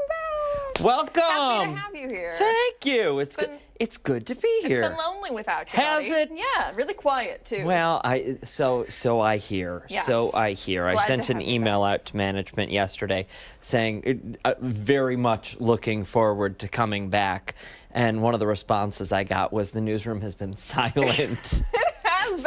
back. Welcome. Happy to have you here. Thank you. It's good to be here. It's been lonely without you, Has buddy. it? Yeah, really quiet too. Well, so I hear. Yes. So I hear. I Glad sent to an have you email out to management yesterday saying very much looking forward to coming back. And one of the responses I got was the newsroom has been silent.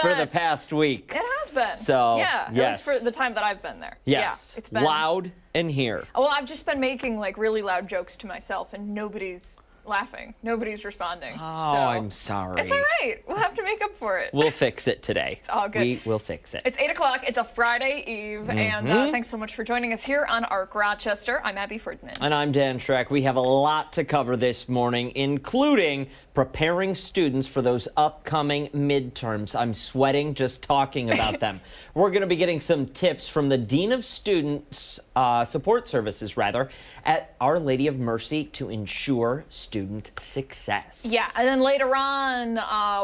For the past week. It has been. So, yeah, yes. At least for the time that I've been there. Yes. Yeah, it's been loud in here. Well, I've just been making like really loud jokes to myself, and nobody's laughing. Nobody's responding. Oh, so, I'm sorry. It's all right. We'll have to make up for it. We'll fix it today. It's all good. We will fix it. It's 8 o'clock. It's a Friday Eve, and thanks so much for joining us here on ARC Rochester. I'm Abby Ferdinand. And I'm Dan Schreck. We have a lot to cover this morning, including preparing students for those upcoming midterms. I'm sweating just talking about them. We're going to be getting some tips from the Dean of Students Support Services, at Our Lady of Mercy to ensure student success. Yeah, and then later on,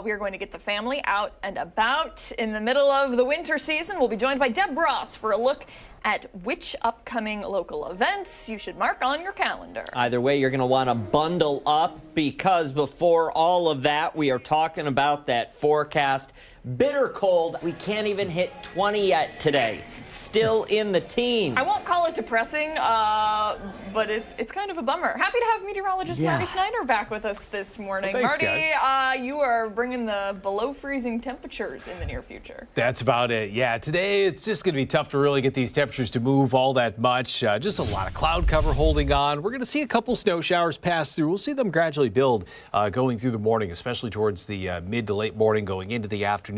we are going to get the family out and about. In the middle of the winter season, we'll be joined by Debra Ross for a look at which upcoming local events you should mark on your calendar. Either way, you're going to want to bundle up, because before all of that, we are talking about that forecast. Bitter cold. We can't even hit 20 yet today. It's still in the teens. I won't call it depressing, but it's kind of a bummer. Happy to have meteorologist Marty Snyder back with us this morning. Well, thanks, Marty, you are bringing the below freezing temperatures in the near future. That's about it. Yeah, today it's just going to be tough to really get these temperatures to move all that much. Just a lot of cloud cover holding on. We're going to see a couple snow showers pass through. We'll see them gradually build going through the morning, especially towards the mid to late morning going into the afternoon.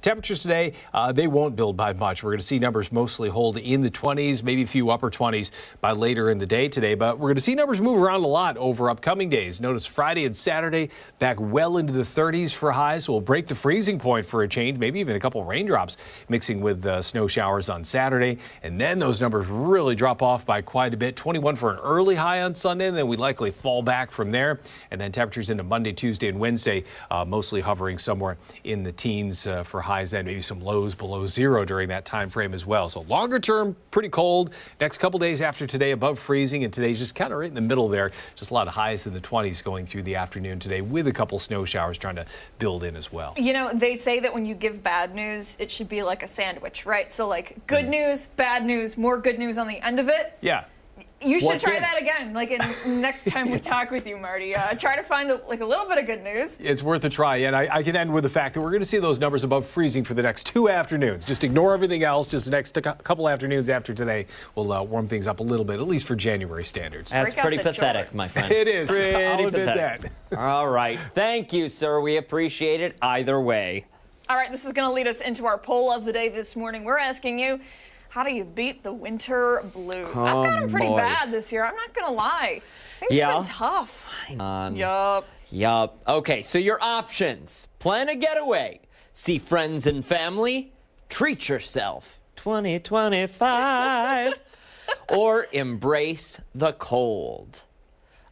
Temperatures today, they won't build by much. We're going to see numbers mostly hold in the 20s, maybe a few upper 20s by later in the day today. But we're going to see numbers move around a lot over upcoming days. Notice Friday and Saturday back well into the 30s for highs. So we'll break the freezing point for a change, maybe even a couple raindrops mixing with snow showers on Saturday. And then those numbers really drop off by quite a bit. 21 for an early high on Sunday, and then we likely fall back from there. And then temperatures into Monday, Tuesday, and Wednesday mostly hovering somewhere in the teens for highs, then maybe some lows below zero during that time frame as well. So longer term, pretty cold. Next couple days after today, above freezing, and today's just kind of right in the middle there. Just a lot of highs in the 20s going through the afternoon today, with a couple snow showers trying to build in as well. You know, they say that when you give bad news, it should be like a sandwich, right? So like good news, bad news, more good news on the end of it. Yeah. You should try that again, like next time we talk with you, Marty. Try to find a little bit of good news. It's worth a try, and I can end with the fact that we're going to see those numbers above freezing for the next 2 afternoons. Just ignore everything else. Just the next couple afternoons after today will warm things up a little bit, at least for January standards. That's pretty pathetic, my friend. It is. I'll admit pathetic. that. All right. Thank you, sir. We appreciate it either way. All right, this is going to lead us into our poll of the day this morning. We're asking you, how do you beat the winter blues? I've got them pretty bad this year. I'm not going to lie. Things have been tough. Yup. Okay, so your options. Plan a getaway. See friends and family. Treat yourself. 2025. Or embrace the cold.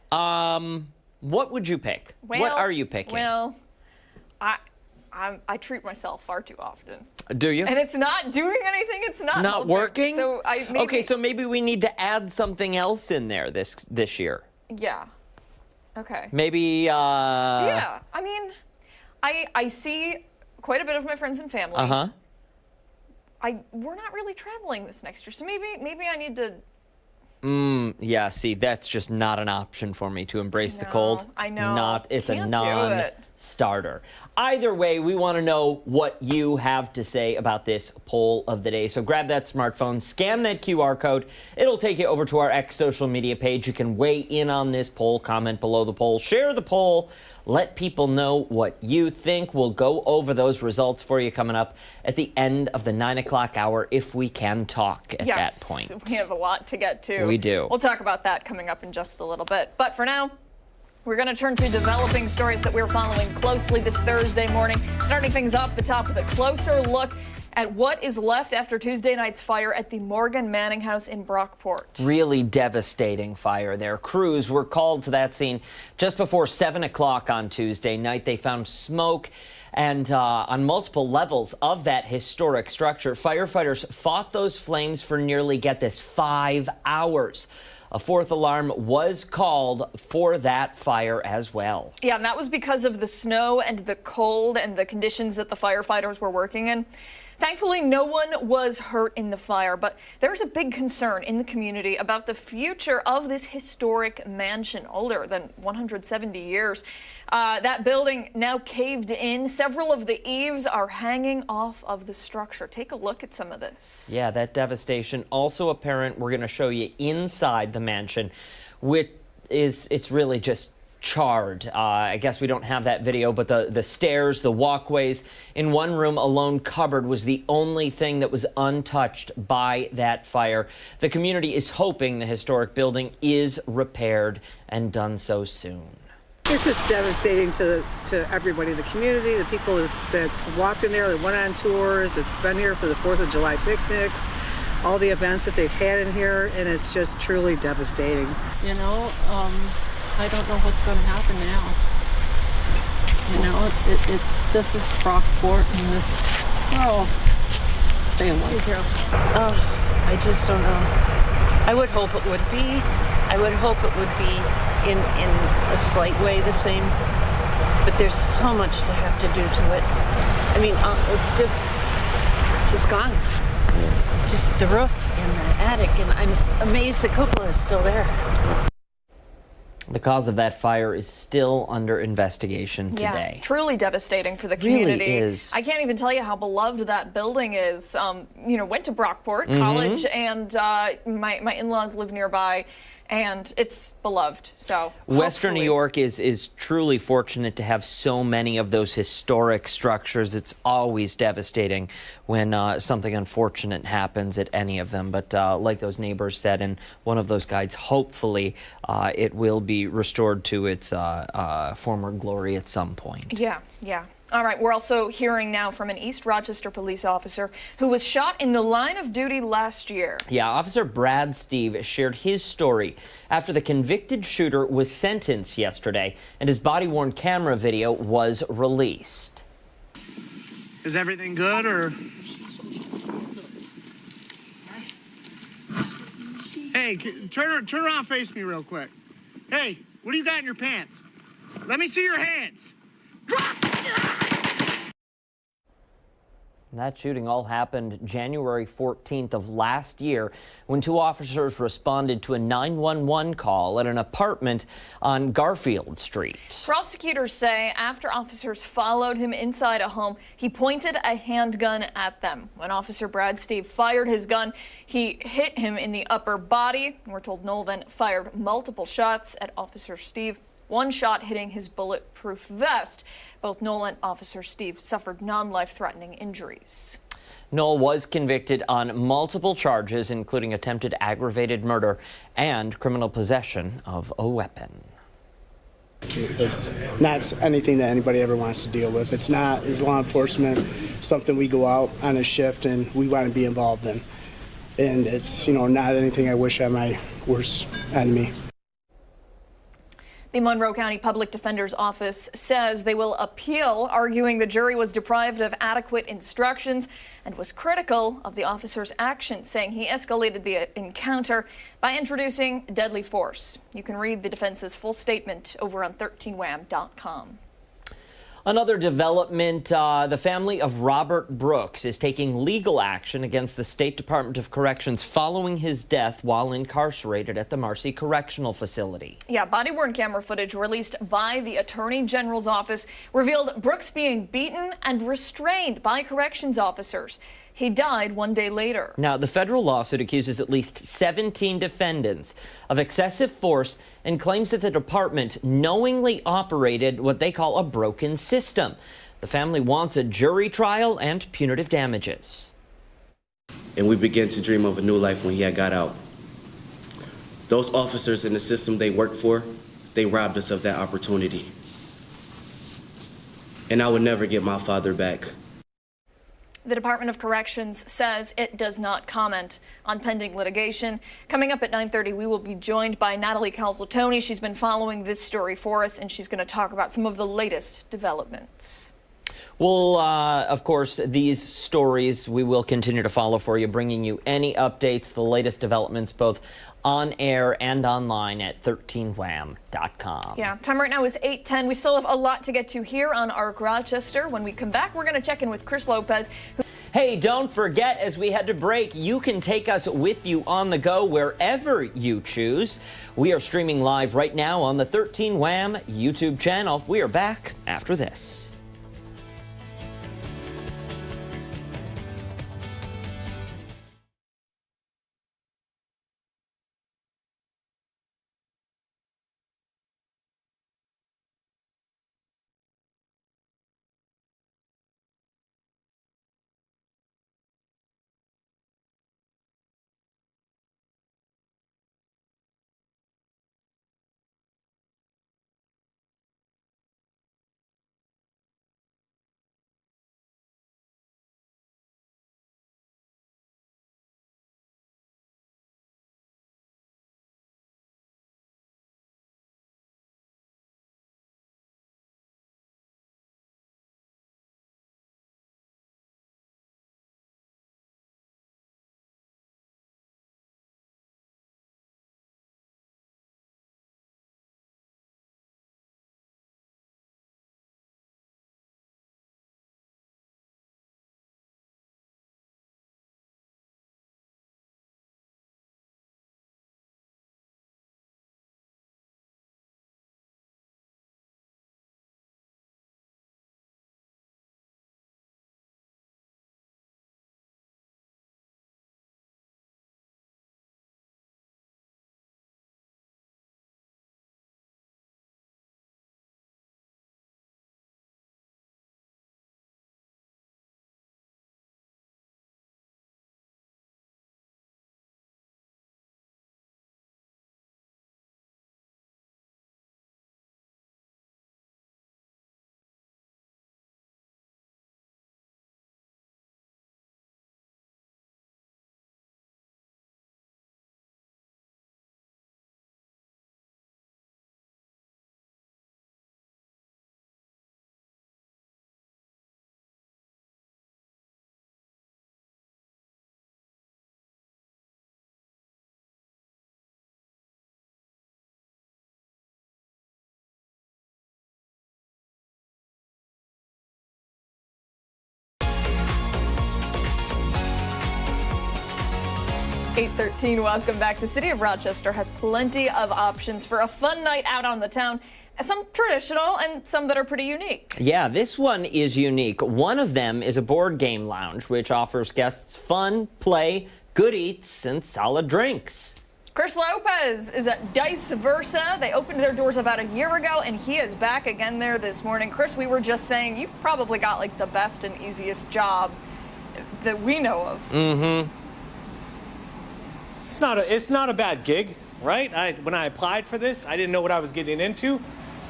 What would you pick? What are you picking? Well, I treat myself far too often. Do you? And it's not doing anything. It's not working. So so maybe we need to add something else in there this year. Yeah. Okay. Maybe. Yeah. I mean, I see quite a bit of my friends and family. We're not really traveling this next year, so maybe I need to. Yeah. See, that's just not an option for me to embrace the cold. I know. It's a Can't non-starter. Either way, we want to know what you have to say about this poll of the day. So grab that smartphone, scan that QR code. It'll take you over to our X social media page. You can weigh in on this poll, comment below the poll, share the poll, let people know what you think. We'll go over those results for you coming up at the end of the 9 o'clock hour if we can talk at that point. We have a lot to get to. We do. We'll talk about that coming up in just a little bit. But for now, we're going to turn to developing stories that we're following closely this Thursday morning. Starting things off the top with a closer look at what is left after Tuesday night's fire at the Morgan Manning House in Brockport. Really devastating fire there. Crews were called to that scene just before 7 o'clock on Tuesday night. They found smoke and on multiple levels of that historic structure. Firefighters fought those flames for nearly, get this, 5 hours. A fourth alarm was called for that fire as well. Yeah, and that was because of the snow and the cold and the conditions that the firefighters were working in. Thankfully, no one was hurt in the fire, but there's a big concern in the community about the future of this historic mansion, older than 170 years. That building now caved in. Several of the eaves are hanging off of the structure. Take a look at some of this. Yeah, that devastation also apparent. We're going to show you inside the mansion, which it's really just charred. I guess we don't have that video, but the stairs, the walkways, in one room, a lone cupboard was the only thing that was untouched by that fire. The community is hoping the historic building is repaired and done so soon. It's just devastating to everybody in the community, the people that's walked in there, that went on tours, that's been here for the 4th of July picnics, all the events that they've had in here, and it's just truly devastating. You know, I don't know what's going to happen now. You know, this is Brockport, and this is family. I just don't know. I would hope it would be. I would hope it would be in a slight way the same. But there's so much to have to do to it. I mean, it's just gone. Just the roof and the attic, and I'm amazed the cupola is still there. The cause of that fire is still under investigation today. Yeah, truly devastating for the community. Really is. I can't even tell you how beloved that building is. You know, went to Brockport College, and my in-laws live nearby, and it's beloved. So Western New York is truly fortunate to have so many of those historic structures. It's always devastating when something unfortunate happens at any of them. But like those neighbors said in one of those guides, hopefully it will be restored to its former glory at some point. Yeah, yeah. All right, we're also hearing now from an East Rochester police officer who was shot in the line of duty last year. Yeah, Officer Brad Steve shared his story after the convicted shooter was sentenced yesterday and his body-worn camera video was released. Is everything good, or? Hey, turn around, face me real quick. Hey, what do you got in your pants? Let me see your hands. Drop! That shooting all happened January 14th of last year when two officers responded to a 911 call at an apartment on Garfield Street. Prosecutors say after officers followed him inside a home, he pointed a handgun at them. When Officer Brad Steve fired his gun, he hit him in the upper body. We're told Noel then fired multiple shots at Officer Steve, one shot hitting his bulletproof vest. Both Noel and Officer Steve suffered non-life-threatening injuries. Noel was convicted on multiple charges, including attempted aggravated murder and criminal possession of a weapon. It's not anything that anybody ever wants to deal with. It's not, as law enforcement, something we go out on a shift and we want to be involved in. And it's, you know, not anything I wish on my worst enemy. The Monroe County Public Defender's Office says they will appeal, arguing the jury was deprived of adequate instructions and was critical of the officer's actions, saying he escalated the encounter by introducing deadly force. You can read the defense's full statement over on 13wham.com. Another development, the family of Robert Brooks is taking legal action against the State Department of Corrections following his death while incarcerated at the Marcy Correctional Facility. Yeah, body-worn camera footage released by the Attorney General's office revealed Brooks being beaten and restrained by corrections officers. He died one day later. Now, the federal lawsuit accuses at least 17 defendants of excessive force and claims that the department knowingly operated what they call a broken system. The family wants a jury trial and punitive damages. And we began to dream of a new life when he had got out. Those officers in the system they worked for, they robbed us of that opportunity. And I would never get my father back. The Department of Corrections says it does not comment on pending litigation. Coming up at 9:30, we will be joined by Natalie Calzetoni. She's been following this story for us, and she's going to talk about some of the latest developments. Well, of course, these stories we will continue to follow for you, bringing you any updates, the latest developments, both on air and online at 13wham.com. Yeah, time right now is 8:10. We still have a lot to get to here on ARC Rochester. When we come back, we're going to check in with Chris Lopez. Hey, don't forget, as we head to break, you can take us with you on the go wherever you choose. We are streaming live right now on the 13 Wham YouTube channel. We are back after this. Welcome back. The city of Rochester has plenty of options for a fun night out on the town. Some traditional and some that are pretty unique. Yeah, this one is unique. One of them is a board game lounge, which offers guests fun, play, good eats, and solid drinks. Chris Lopez is at Dice Versa. They opened their doors about a year ago, and he is back again there this morning. Chris, we were just saying you've probably got like the best and easiest job that we know of. Mm-hmm. It's not a bad gig, right? When I applied for this, I didn't know what I was getting into.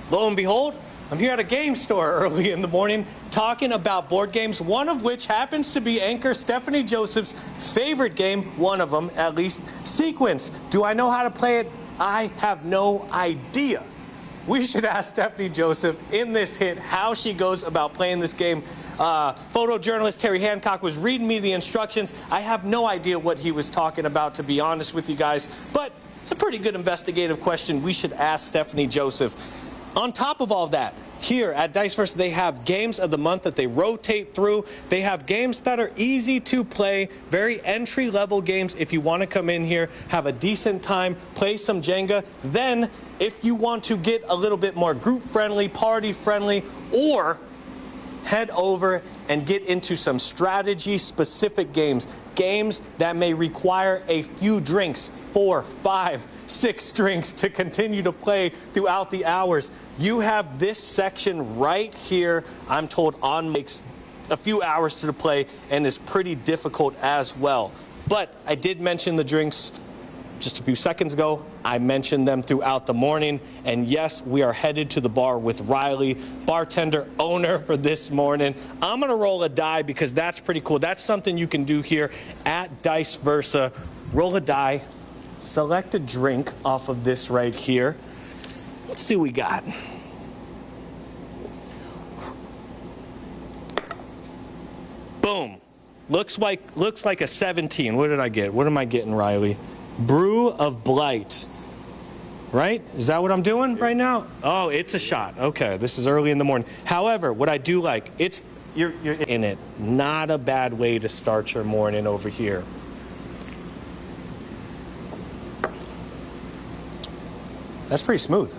Lo and behold, I'm here at a game store early in the morning talking about board games, one of which happens to be anchor Stephanie Joseph's favorite game, one of them at least, Sequence. Do I know how to play it? I have no idea. We should ask Stephanie Joseph in this hit how she goes about playing this game. Photojournalist Terry Hancock was reading me the instructions. I have no idea what he was talking about, to be honest with you guys, but it's a pretty good investigative question. We should ask Stephanie Joseph. On top of all that, here at Dice Versa, they have games of the month that they rotate through. They have games that are easy to play, very entry-level games if you want to come in here, have a decent time, play some Jenga. Then, if you want to get a little bit more group-friendly, party-friendly, or head over and get into some strategy-specific games, games that may require a few drinks, 4, 5, 6 drinks to continue to play throughout the hours. You have this section right here, I'm told, makes a few hours to play and is pretty difficult as well. But I did mention the drinks just a few seconds ago. I mentioned them throughout the morning. And yes, we are headed to the bar with Riley, bartender owner for this morning. I'm going to roll a die because that's pretty cool. That's something you can do here at Dice Versa. Roll a die, select a drink off of this right here. Let's see what we got. Boom. Looks like a 17. What did I get? What am I getting, Riley? Brew of Blight. Right? Is that what I'm doing right now? Oh, it's a shot. Okay, this is early in the morning. However, what I do like, you're in it. Not a bad way to start your morning over here. That's pretty smooth.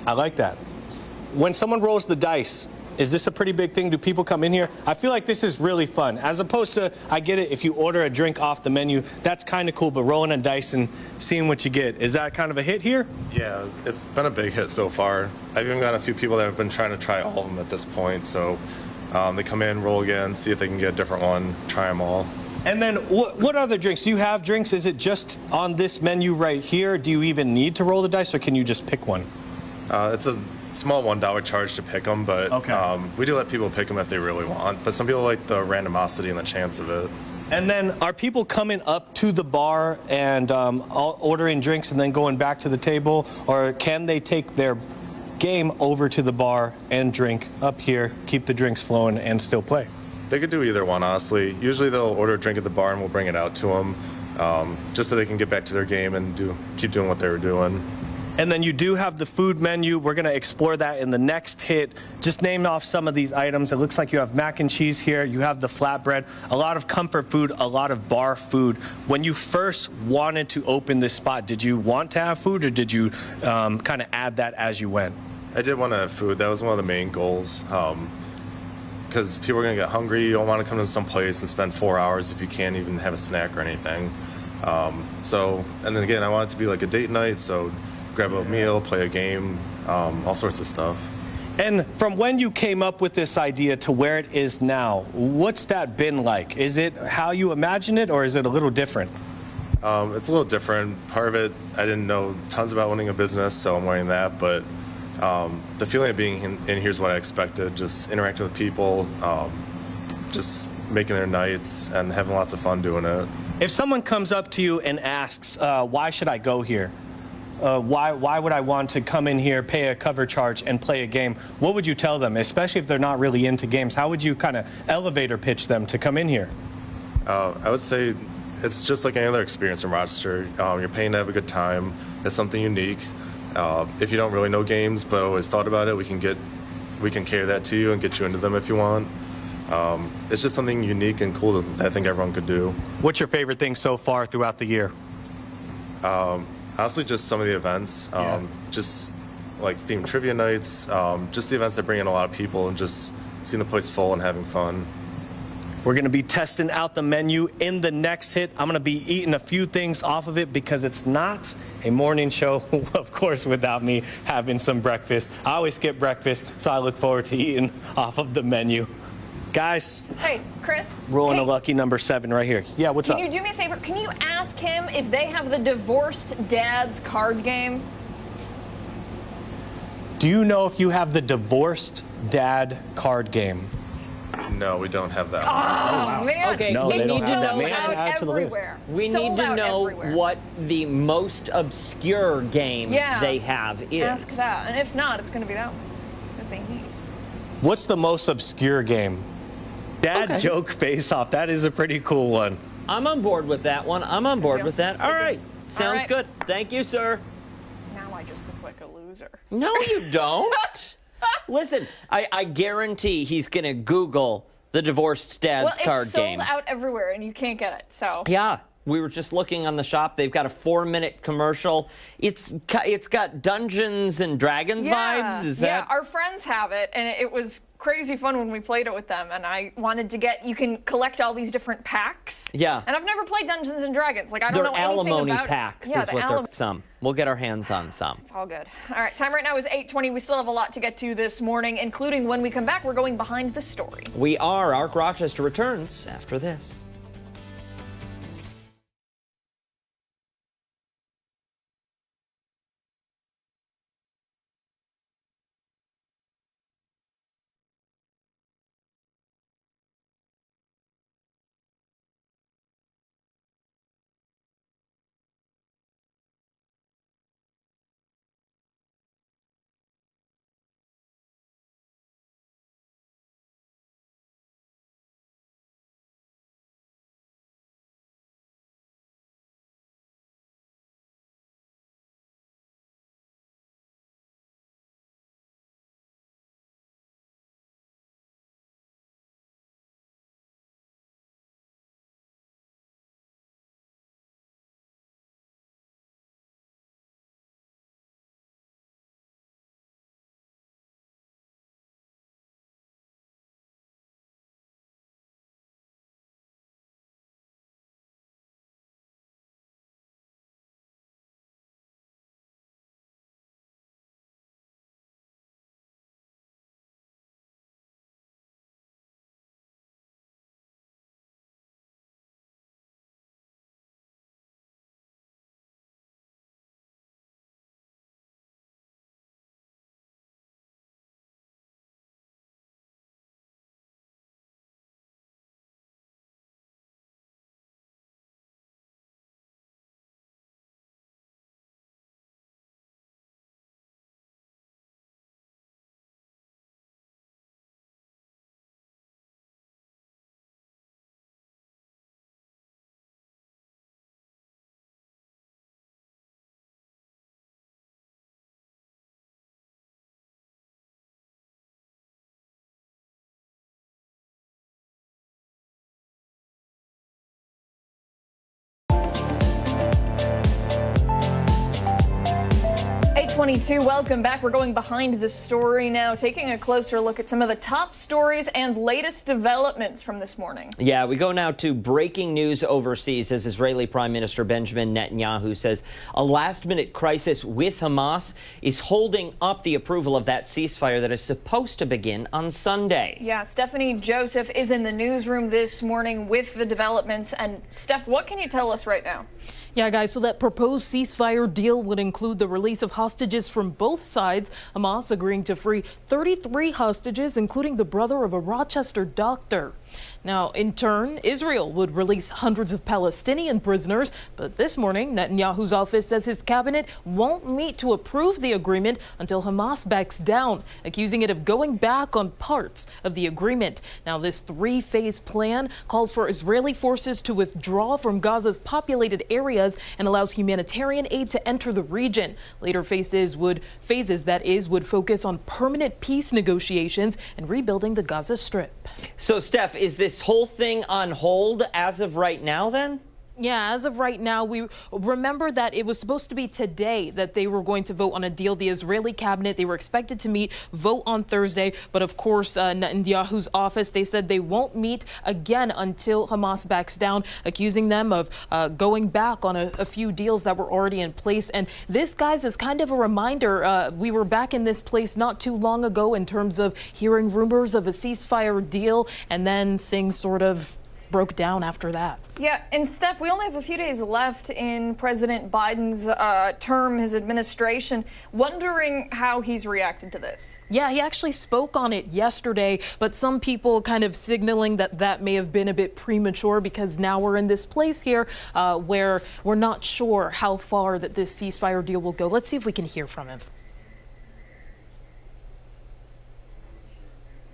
I like that. When someone rolls the dice, is this a pretty big thing? Do people come in here? I feel like this is really fun. As opposed to, I get it, if you order a drink off the menu, that's kind of cool, but rolling a dice and seeing what you get, is that kind of a hit here? Yeah, it's been a big hit so far. I've even got a few people that have been trying to try all of them at this point, so they come in, roll again, see if they can get a different one, try them all. And then what other drinks? Do you have drinks? Is it just on this menu right here? Do you even need to roll the dice, or can you just pick one? It's a small $1 charge to pick them, but we do let people pick them if they really want. But some people like the randomosity and the chance of it. And then are people coming up to the bar and ordering drinks and then going back to the table, or can they take their game over to the bar and drink up here, keep the drinks flowing, and still play? They could do either one, honestly. Usually they'll order a drink at the bar and we'll bring it out to them, just so they can get back to their game and keep doing what they were doing. And then you do have the food menu. We're going to explore that in the next hit. Just name off some of these items. It looks like you have mac and cheese here. You have the flatbread, a lot of comfort food, a lot of bar food. When you first wanted to open this spot, did you want to have food, or did you kind of add that as you went? I did want to have food. That was one of the main goals. Because people are going to get hungry. You don't want to come to some place and spend 4 hours if you can't even have a snack or anything. And then again, I want it to be like a date night, so grab a meal, play a game, all sorts of stuff. And from when you came up with this idea to where it is now, what's that been like? Is it how you imagine it, or is it a little different? It's a little different. Part of it, I didn't know tons about owning a business, so I'm learning that, but the feeling of being in here is what I expected, just interacting with people, just making their nights and having lots of fun doing it. If someone comes up to you and asks, why should I go here? Why would I want to come in here, pay a cover charge, and play a game? What would you tell them, especially if they're not really into games? How would you kind of elevator pitch them to come in here? I would say it's just like any other experience in Rochester. You're paying to have a good time. It's something unique. If you don't really know games but always thought about it, we can cater that to you and get you into them if you want. It's just something unique and cool that I think everyone could do. What's your favorite thing so far throughout the year? Honestly, just some of the events, just like themed trivia nights, just the events that bring in a lot of people and just seeing the place full and having fun. We're going to be testing out the menu in the next hit. I'm going to be eating a few things off of it because it's not a morning show, of course, without me having some breakfast. I always skip breakfast, so I look forward to eating off of the menu. Guys. Hey, Chris. Rolling a lucky number 7 right here. Yeah, what's up? Can you do me a favor? Can you ask him if they have the divorced dad's card game? Do you know if you have the divorced dad card game? No, we don't have that. Oh, man. Okay, no, they don't have that. Man, Add add it to the list. We need to know what the most obscure game they have is. Ask that, and if not, it's going to be that one that they need. What's the most obscure game? Dad joke face-off. That is a pretty cool one. I'm on board with that one. I'm on board with that. All right. Sounds good. Thank you, sir. Now I just look like a loser. No, you don't. Listen, I guarantee he's going to Google the divorced dad's card game. It's sold out everywhere, and you can't get it, so. Yeah. We were just looking on the shop. They've got a 4-minute commercial. It's got Dungeons and Dragons vibes. Is that? Yeah, our friends have it, and it was crazy fun when we played it with them. And I wanted to you can collect all these different packs. Yeah. And I've never played Dungeons and Dragons. Like, I don't know anything alimony about packs it. Yeah, is what they're some. We'll get our hands on some. It's all good. All right, time right now is 8:20. We still have a lot to get to this morning, including when we come back, we're going behind the story. We are. ARC Rochester returns after this. 8:22. Welcome back. We're going behind the story now, taking a closer look at some of the top stories and latest developments from this morning. Yeah, we go now to breaking news overseas as Israeli Prime Minister Benjamin Netanyahu says a last-minute crisis with Hamas is holding up the approval of that ceasefire that is supposed to begin on Sunday. Yeah, Stephanie Joseph is in the newsroom this morning with the developments. And Steph, what can you tell us right now? Yeah, guys, so that proposed ceasefire deal would include the release of hostages from both sides, Hamas agreeing to free 33 hostages, including the brother of a Rochester doctor. Now, in turn, Israel would release hundreds of Palestinian prisoners. But this morning, Netanyahu's office says his cabinet won't meet to approve the agreement until Hamas backs down, accusing it of going back on parts of the agreement. Now, this three-phase plan calls for Israeli forces to withdraw from Gaza's populated areas and allows humanitarian aid to enter the region. Later phases would focus on permanent peace negotiations and rebuilding the Gaza Strip. So, Steph, is this whole thing on hold as of right now then? Yeah, as of right now, we remember that it was supposed to be today that they were going to vote on a deal. The Israeli cabinet, they were expected to meet, vote on Thursday. But of course, Netanyahu's office, they said they won't meet again until Hamas backs down, accusing them of going back on a few deals that were already in place. And this, guys, is kind of a reminder. We were back in this place not too long ago in terms of hearing rumors of a ceasefire deal, and then things sort of broke down after that. Yeah, and Steph, we only have a few days left in President Biden's term, his administration. Wondering how he's reacted to this. Yeah, he actually spoke on it yesterday, but some people kind of signaling that that may have been a bit premature because now we're in this place here where we're not sure how far that this ceasefire deal will go. Let's see if we can hear from him.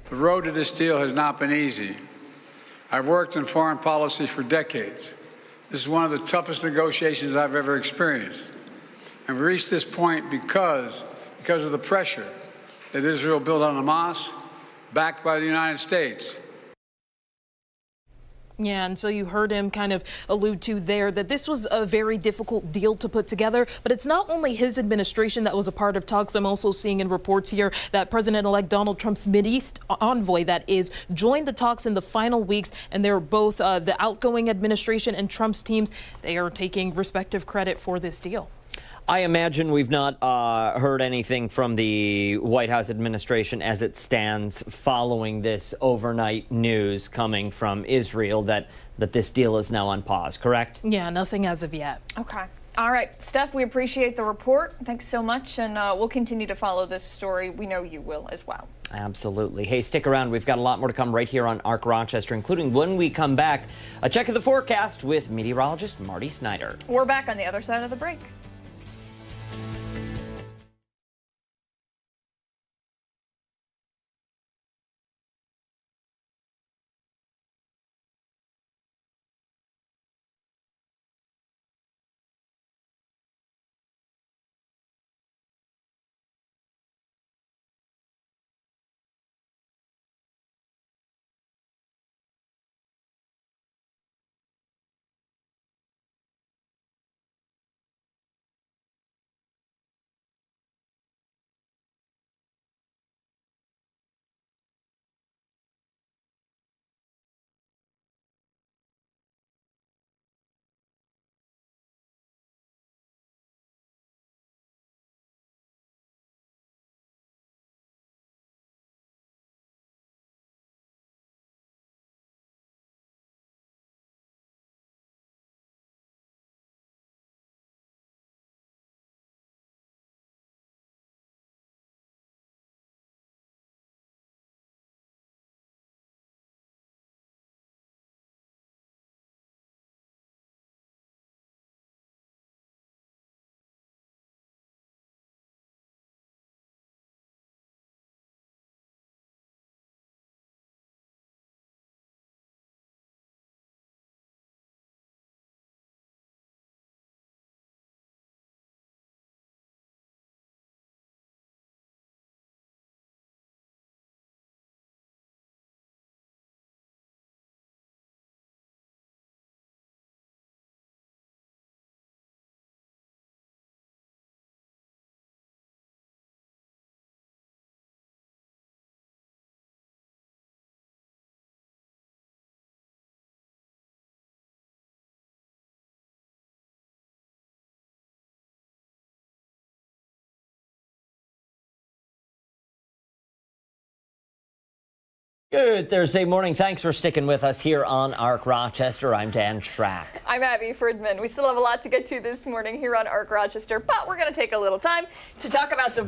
The road to this deal has not been easy. I've worked in foreign policy for decades. This is one of the toughest negotiations I've ever experienced. And we reached this point because of the pressure that Israel built on Hamas, backed by the United States. Yeah, and so you heard him kind of allude to there that this was a very difficult deal to put together. But it's not only his administration that was a part of talks. I'm also seeing in reports here that President-elect Donald Trump's Mideast envoy, that is, joined the talks in the final weeks. And they're both the outgoing administration and Trump's teams. They are taking respective credit for this deal. I imagine we've not heard anything from the White House administration as it stands following this overnight news coming from Israel that this deal is now on pause, correct? Yeah, nothing as of yet. Okay. All right, Steph, we appreciate the report. Thanks so much, and we'll continue to follow this story. We know you will as well. Absolutely. Hey, stick around. We've got a lot more to come right here on ARC Rochester, including when we come back, a check of the forecast with meteorologist Marty Snyder. We're back on the other side of the break. Good Thursday morning. Thanks for sticking with us here on ARC Rochester. I'm Dan Schrack. I'm Abby Fridman. We still have a lot to get to this morning here on ARC Rochester, but we're going to take a little time to talk about the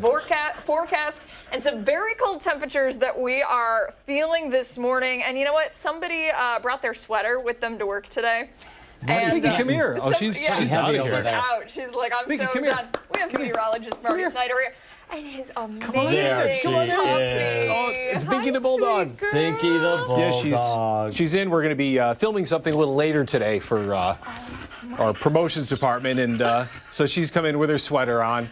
forecast and some very cold temperatures that we are feeling this morning. And you know what? Somebody brought their sweater with them to work today. And, come here. Oh, she's out of here. She's out. She's like, I'm so done. We have meteorologist Marty Snyder here. And his amazing puppy. It's Binkie the Bulldog. Binkie the Bulldog. Yeah, she's in. We're going to be filming something a little later today for our promotions department, and so she's come in with her sweater on.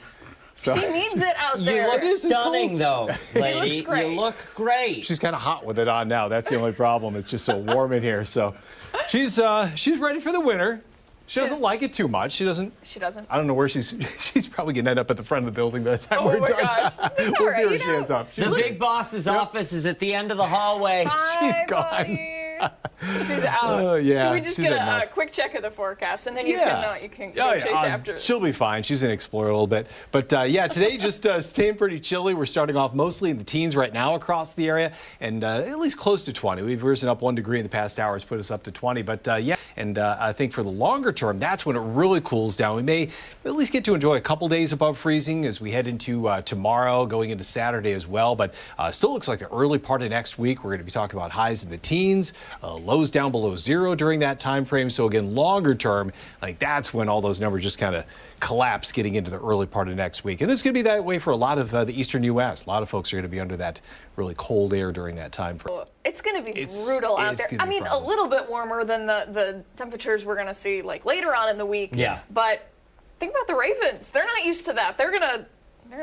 So. She needs it out there. You look stunning, though, lady. She looks great. You look great. She's kind of hot with it on now. That's the only problem. It's just so warm in here. So she's ready for the winter. She doesn't like it too much. She doesn't. I don't know where she's probably going to end up at the front of the building by the time we're done. Gosh. We'll see where she ends up. The big boss's office is at the end of the hallway. She's gone. Buddy. She's out. Yeah, Can we just get a quick check of the forecast, and then you can go chase after it. She'll be fine. She's going to explore a little bit. But yeah, today just staying pretty chilly. We're starting off mostly in the teens right now across the area, and at least close to 20. We've risen up 1 degree in the past hours, put us up to 20. But yeah, and I think for the longer term, that's when it really cools down. We may at least get to enjoy a couple days above freezing as we head into tomorrow, going into Saturday as well. But still looks like the early part of next week, we're going to be talking about highs in the teens, lows down below 0 during that time frame. So again, longer term, like that's when all those numbers just kind of collapse getting into the early part of next week. And it's going to be that way for a lot of the eastern U.S. A lot of folks are going to be under that really cold air during that time frame. It's going to be brutal out there. I mean, a little bit warmer than the temperatures we're going to see like later on in the week. Yeah. But think about the Ravens. They're not used to that. They're going to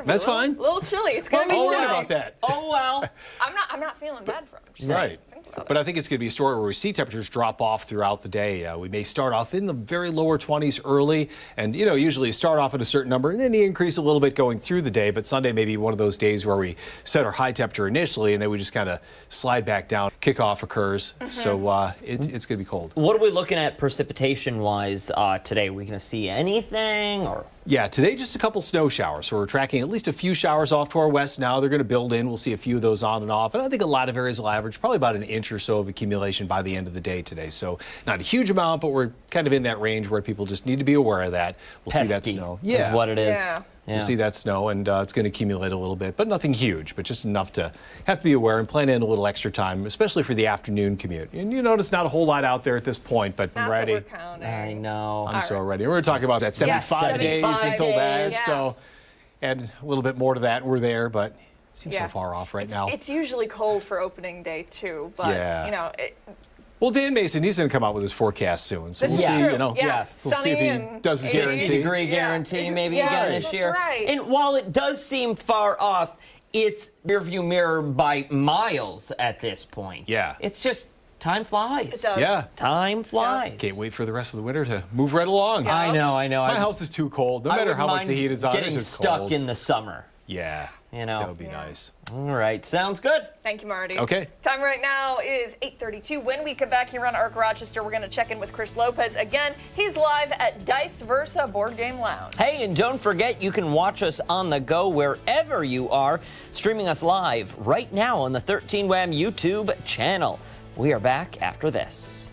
That's fine. A little chilly. It's going to be chilly. Don't worry about that. Oh, well. I'm not feeling bad for them. Right. But I think it's going to be a story where we see temperatures drop off throughout the day. We may start off in the very lower 20s early, and usually start off at a certain number and then you increase a little bit going through the day. But Sunday may be one of those days where we set our high temperature initially and then we just kind of slide back down. Kickoff occurs, so it's going to be cold. What are we looking at precipitation-wise today? Are we going to see anything or? Yeah, today just a couple snow showers. So we're tracking at least a few showers off to our west now. They're going to build in. We'll see a few of those on and off. And I think a lot of areas will average probably about an inch or so of accumulation by the end of the day today. So not a huge amount, but we're kind of in that range where people just need to be aware of that. We'll see that snow. Is what it is. Yeah. We'll see that snow, and it's going to accumulate a little bit, but nothing huge, but just enough to have to be aware and plan in a little extra time, especially for the afternoon commute. And you notice not a whole lot out there at this point, but I'm ready. I know. I'm so ready. We're going to talk about that 75 days until that, so add a little bit more to that. We're there, but it seems so far off right now. It's usually cold for opening day too, but well, Dan Mason, he's going to come out with his forecast soon. So we'll see, we'll see if he does his guarantee. 80-degree guarantee maybe again this year. Right. And while it does seem far off, it's rearview mirror by miles at this point. Yeah. It's just time flies. It does. Yeah. Time flies. Can't wait for the rest of the winter to move right along. Yeah. I know. My house is too cold. No matter how much the heat is on, getting it's just stuck cold. in the summer. Yeah. That would be nice. All right. Sounds good. Thank you, Marty. Okay. Time right now is 8:32. When we come back here on ARC Rochester, we're going to check in with Chris Lopez again. He's live at Dice Versa Board Game Lounge. Hey, and don't forget, you can watch us on the go wherever you are, streaming us live right now on the 13WAM YouTube channel. We are back after this.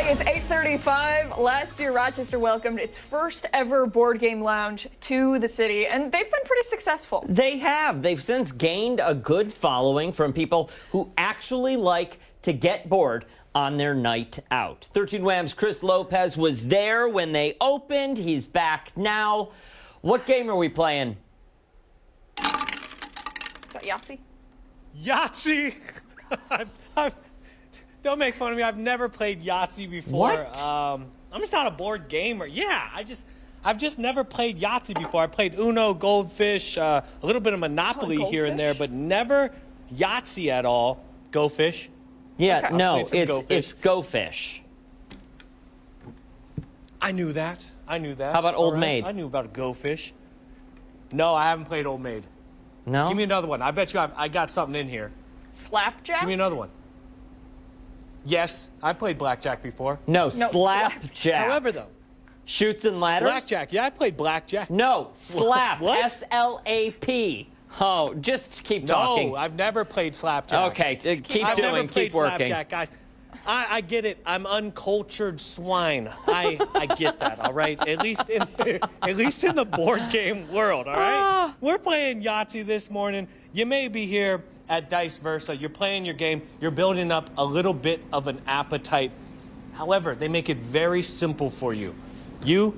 Hey, it's 8:35. Last year, Rochester welcomed its first ever board game lounge to the city, and they've been pretty successful. They have. They've since gained a good following from people who actually like to get bored on their night out. 13 Wham's Chris Lopez was there when they opened. He's back now. What game are we playing? Is that Yahtzee? Yahtzee! Don't make fun of me. I've never played Yahtzee before. What? I'm just not a board gamer. Yeah, I've just never played Yahtzee before. I played Uno, Goldfish, a little bit of Monopoly here and there, but never Yahtzee at all. Go Fish. Yeah, Okay. no, Go Fish. it's Go Fish. I knew that. How about Old All right. Maid? I knew about Go Fish. No, I haven't played Old Maid. No? Give me another one. I bet you I got something in here. Slapjack? Give me another one. Yes, I played Blackjack before. No, No, Slapjack. However, though, Shoots and ladders? Blackjack. Yeah, I played Blackjack. No, Slap. What? S-L-A-P. Oh, just keep talking. No, I've never played Slapjack. Okay, keep I've never doing, played keep working. Slapjack, guys. I get it. I'm uncultured swine. I get that. All right. At least in the board game world. All right. We're playing Yahtzee this morning. You may be here at Dice Versa. You're playing your game. You're building up a little bit of an appetite. However, they make it very simple for you. You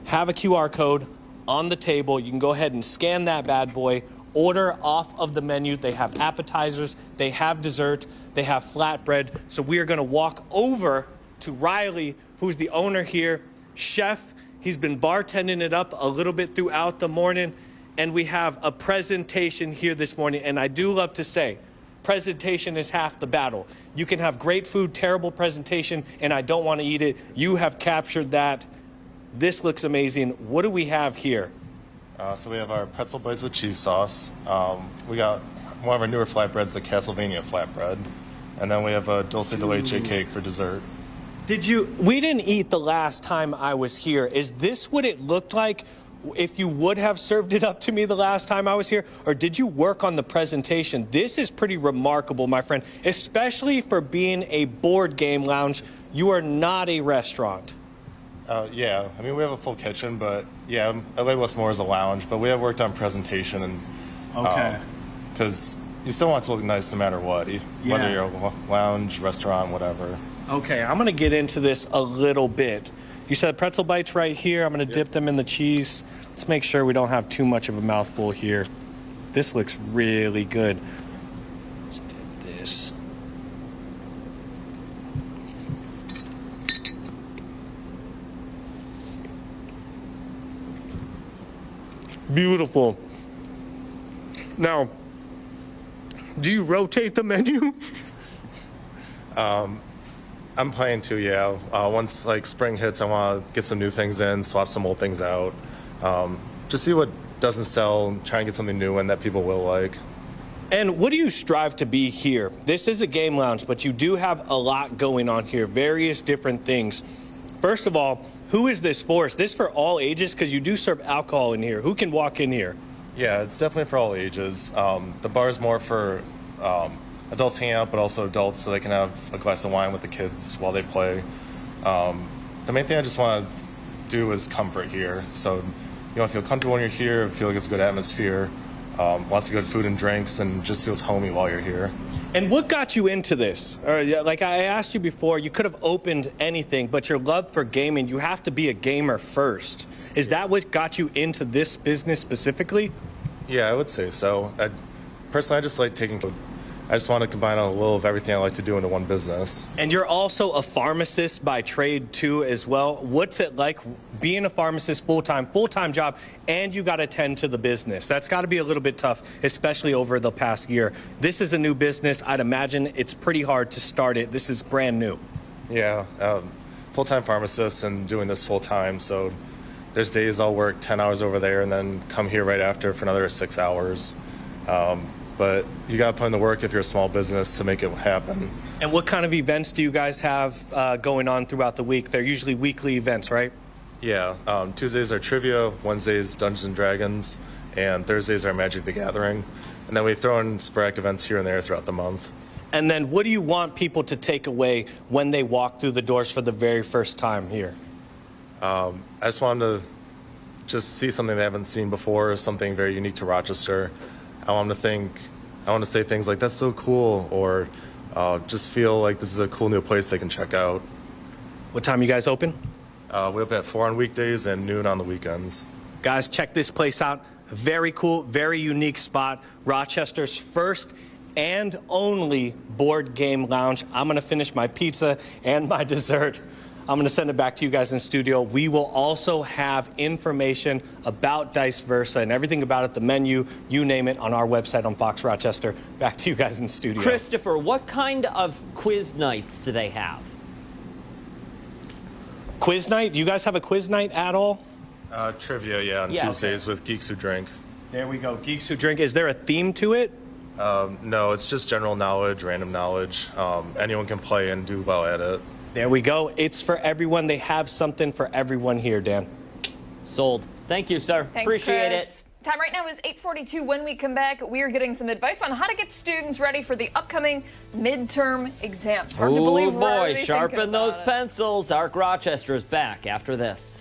have a QR code on the table. You can go ahead and scan that bad boy. Order off of the menu. They have appetizers, they have dessert, they have flatbread. So we are going to walk over to Riley, who's the owner here, chef. He's been bartending it up a little bit throughout the morning, and we have a presentation here this morning. And I do love to say, presentation is half the battle. You can have great food, terrible presentation, and I don't want to eat it. You have captured that. This looks amazing. What do we have here? So we have our pretzel bites with cheese sauce. We got one of our newer flatbreads, the Castlevania flatbread. And then we have a dulce de leche cake for dessert. We didn't eat the last time I was here. Is this what it looked like if you would have served it up to me the last time I was here? Or did you work on the presentation? This is pretty remarkable, my friend, especially for being a board game lounge. You are not a restaurant. Yeah, I mean, we have a full kitchen, but yeah, I label us more as a lounge, but we have worked on presentation and because you still want it to look nice no matter what, whether you're a lounge, restaurant, whatever. Okay, I'm gonna get into this a little bit. You said pretzel bites right here. I'm gonna dip them in the cheese. Let's make sure we don't have too much of a mouthful here. This looks really good. Let's dip this. Beautiful. Now, do you rotate the menu? I'm planning to, yeah. Once like spring hits, I want to get some new things in, swap some old things out. Just see what doesn't sell, try and get something new in that people will like. And what do you strive to be here? This is a game lounge, but you do have a lot going on here, various different things. First of all, who is this for? Is this for all ages? Because you do serve alcohol in here. Who can walk in here? Yeah, it's definitely for all ages. The bar is more for adults hanging out, but also adults so they can have a glass of wine with the kids while they play. The main thing I just want to do is comfort here. So you want to feel comfortable when you're here, feel like it's a good atmosphere, lots of good food and drinks, and just feels homey while you're here. And what got you into this? Like I asked you before, you could have opened anything, but your love for gaming, you have to be a gamer first. Is that what got you into this business specifically? Yeah, I would say so. Personally, I just like taking food. I just want to combine a little of everything I like to do into one business. And you're also a pharmacist by trade too as well. What's it like being a pharmacist full-time job, and you got to tend to the business? That's got to be a little bit tough, especially over the past year. This is a new business. I'd imagine it's pretty hard to start it. This is brand new. Yeah, full-time pharmacist and doing this full-time. So there's days I'll work 10 hours over there and then come here right after for another 6 hours. But you got to put in the work if you're a small business to make it happen. And what kind of events do you guys have going on throughout the week? They're usually weekly events, right? Yeah, Tuesdays are trivia, Wednesdays Dungeons and Dragons, and Thursdays are Magic the Gathering. And then we throw in sporadic events here and there throughout the month. And then what do you want people to take away when they walk through the doors for the very first time here? I just wanted to just see something they haven't seen before, something very unique to Rochester. I want to say things like, that's so cool, or just feel like this is a cool new place they can check out. What time you guys open? We open at 4 on weekdays and noon on the weekends. Guys, check this place out. Very cool, very unique spot. Rochester's first and only board game lounge. I'm gonna finish my pizza and my dessert. I'm gonna send it back to you guys in studio. We will also have information about Dice Versa and everything about it, the menu, you name it, on our website on Fox Rochester. Back to you guys in studio. Christopher, what kind of quiz nights do they have? Quiz night? Do you guys have a quiz night at all? Trivia, yeah, on Tuesdays with Geeks Who Drink. There we go, Geeks Who Drink. Is there a theme to it? No, it's just general knowledge, random knowledge. Anyone can play and do well at it. There we go. It's for everyone. They have something for everyone here, Dan. Sold. Thank you, sir. Thanks, Appreciate Chris. Time right now is 8:42. When we come back, we are getting some advice on how to get students ready for the upcoming midterm exams. Hard to believe we're boy, already sharpen thinking those about it. pencils. ARC Rochester is back after this.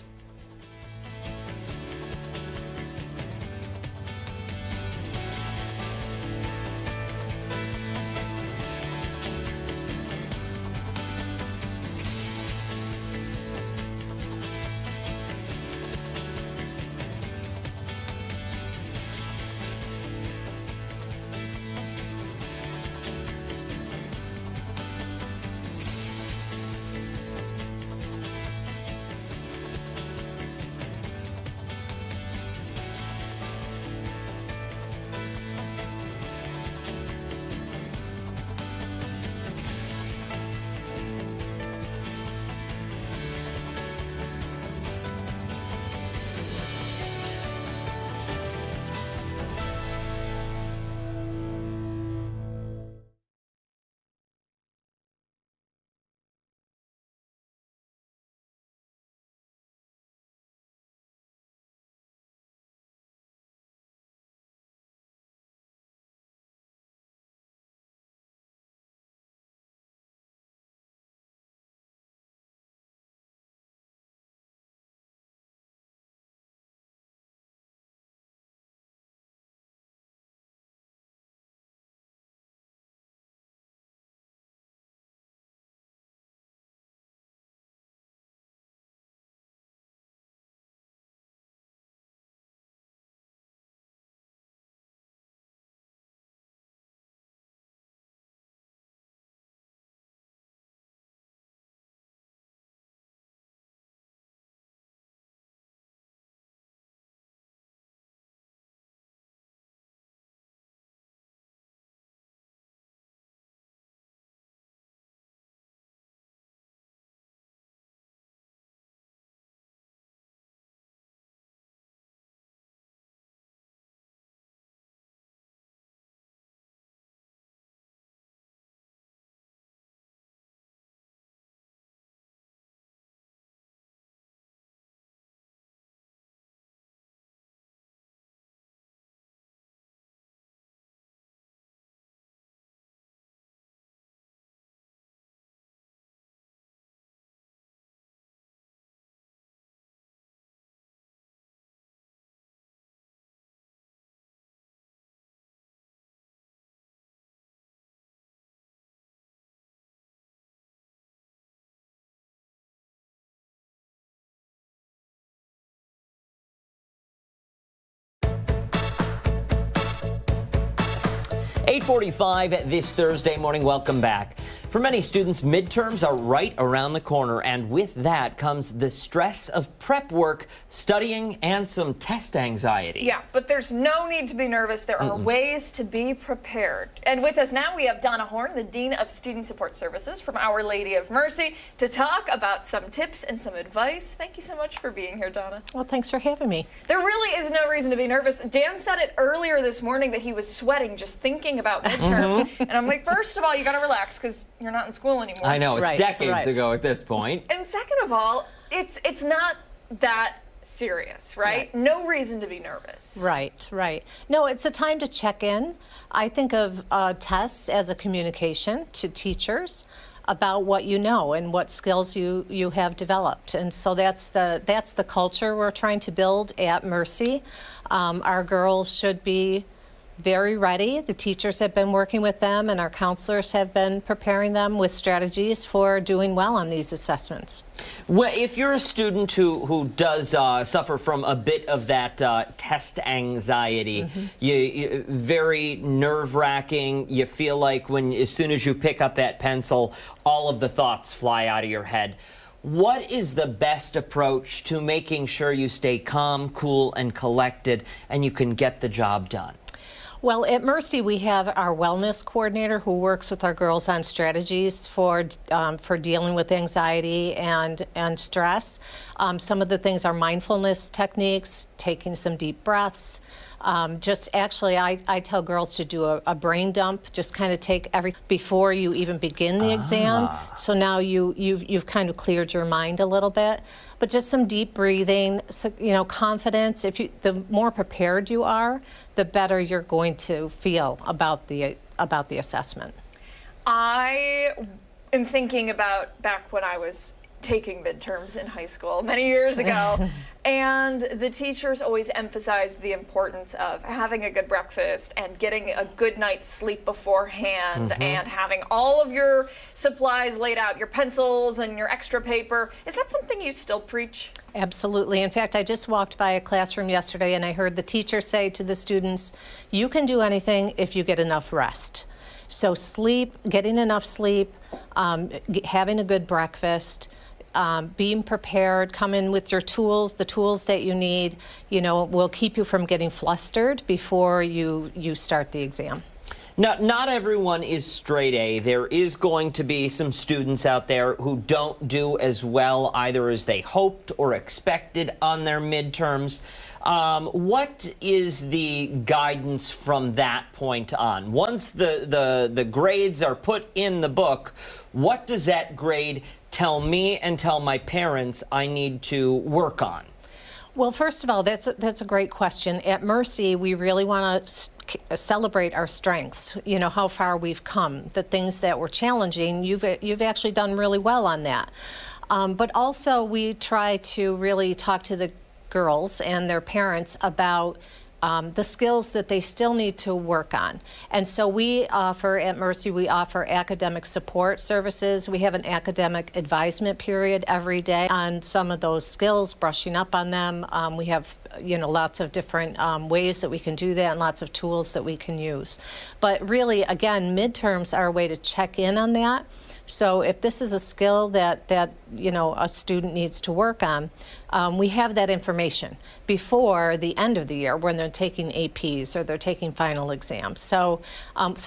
.45 this Thursday morning. Welcome back. For many students, midterms are right around the corner, and with that comes the stress of prep work, studying, and some test anxiety. Yeah, but there's no need to be nervous. There are ways to be prepared. And with us now, we have Donna Horn, the Dean of Student Support Services from Our Lady of Mercy, to talk about some tips and some advice. Thank you so much for being here, Donna. Well, thanks for having me. There really is no reason to be nervous. Dan said it earlier this morning that he was sweating just thinking about midterms. And I'm like, first of all, you got to relax because you're not in school anymore. I know, it's decades ago at this point. And second of all, it's not that serious, right? No reason to be nervous. Right, right. No, it's a time to check in. I think of tests as a communication to teachers about what you know and what skills you have developed. And so that's the culture we're trying to build at Mercy. Our girls should be very ready. The teachers have been working with them, and our counselors have been preparing them with strategies for doing well on these assessments. Well, if you're a student who does suffer from a bit of that test anxiety, you very nerve-wracking, you feel like as soon as you pick up that pencil, all of the thoughts fly out of your head. What is the best approach to making sure you stay calm, cool, and collected, and you can get the job done? Well, at Mercy, we have our wellness coordinator who works with our girls on strategies for dealing with anxiety and stress. Some of the things are mindfulness techniques, taking some deep breaths. I tell girls to do a brain dump, just kind of take everything before you even begin the exam. So now you've kind of cleared your mind a little bit. But just some deep breathing, so, confidence. The more prepared you are, the better you're going to feel about the assessment. I am thinking about back when I was taking midterms in high school many years ago, and the teachers always emphasized the importance of having a good breakfast and getting a good night's sleep beforehand and having all of your supplies laid out, your pencils and your extra paper. Is that something you still preach? Absolutely. In fact, I just walked by a classroom yesterday and I heard the teacher say to the students, you can do anything if you get enough rest. So sleep, getting enough sleep, having a good breakfast, being prepared, come in with your tools, the tools that you need, will keep you from getting flustered before you start the exam. Not everyone is straight A. There is going to be some students out there who don't do as well either as they hoped or expected on their midterms. What is the guidance from that point on? Once the grades are put in the book, what does that grade tell me and tell my parents I need to work on? Well, first of all, that's a great question. At Mercy, we really want to celebrate our strengths, how far we've come, the things that were challenging. You've actually done really well on that. But also we try to really talk to the girls and their parents about the skills that they still need to work on. And so at Mercy, we offer academic support services. We have an academic advisement period every day on some of those skills, brushing up on them. We have lots of different ways that we can do that and lots of tools that we can use. But really, again, midterms are a way to check in on that. So if this is a skill that a student needs to work on, we have that information before the end of the year when they're taking APs or they're taking final exams. So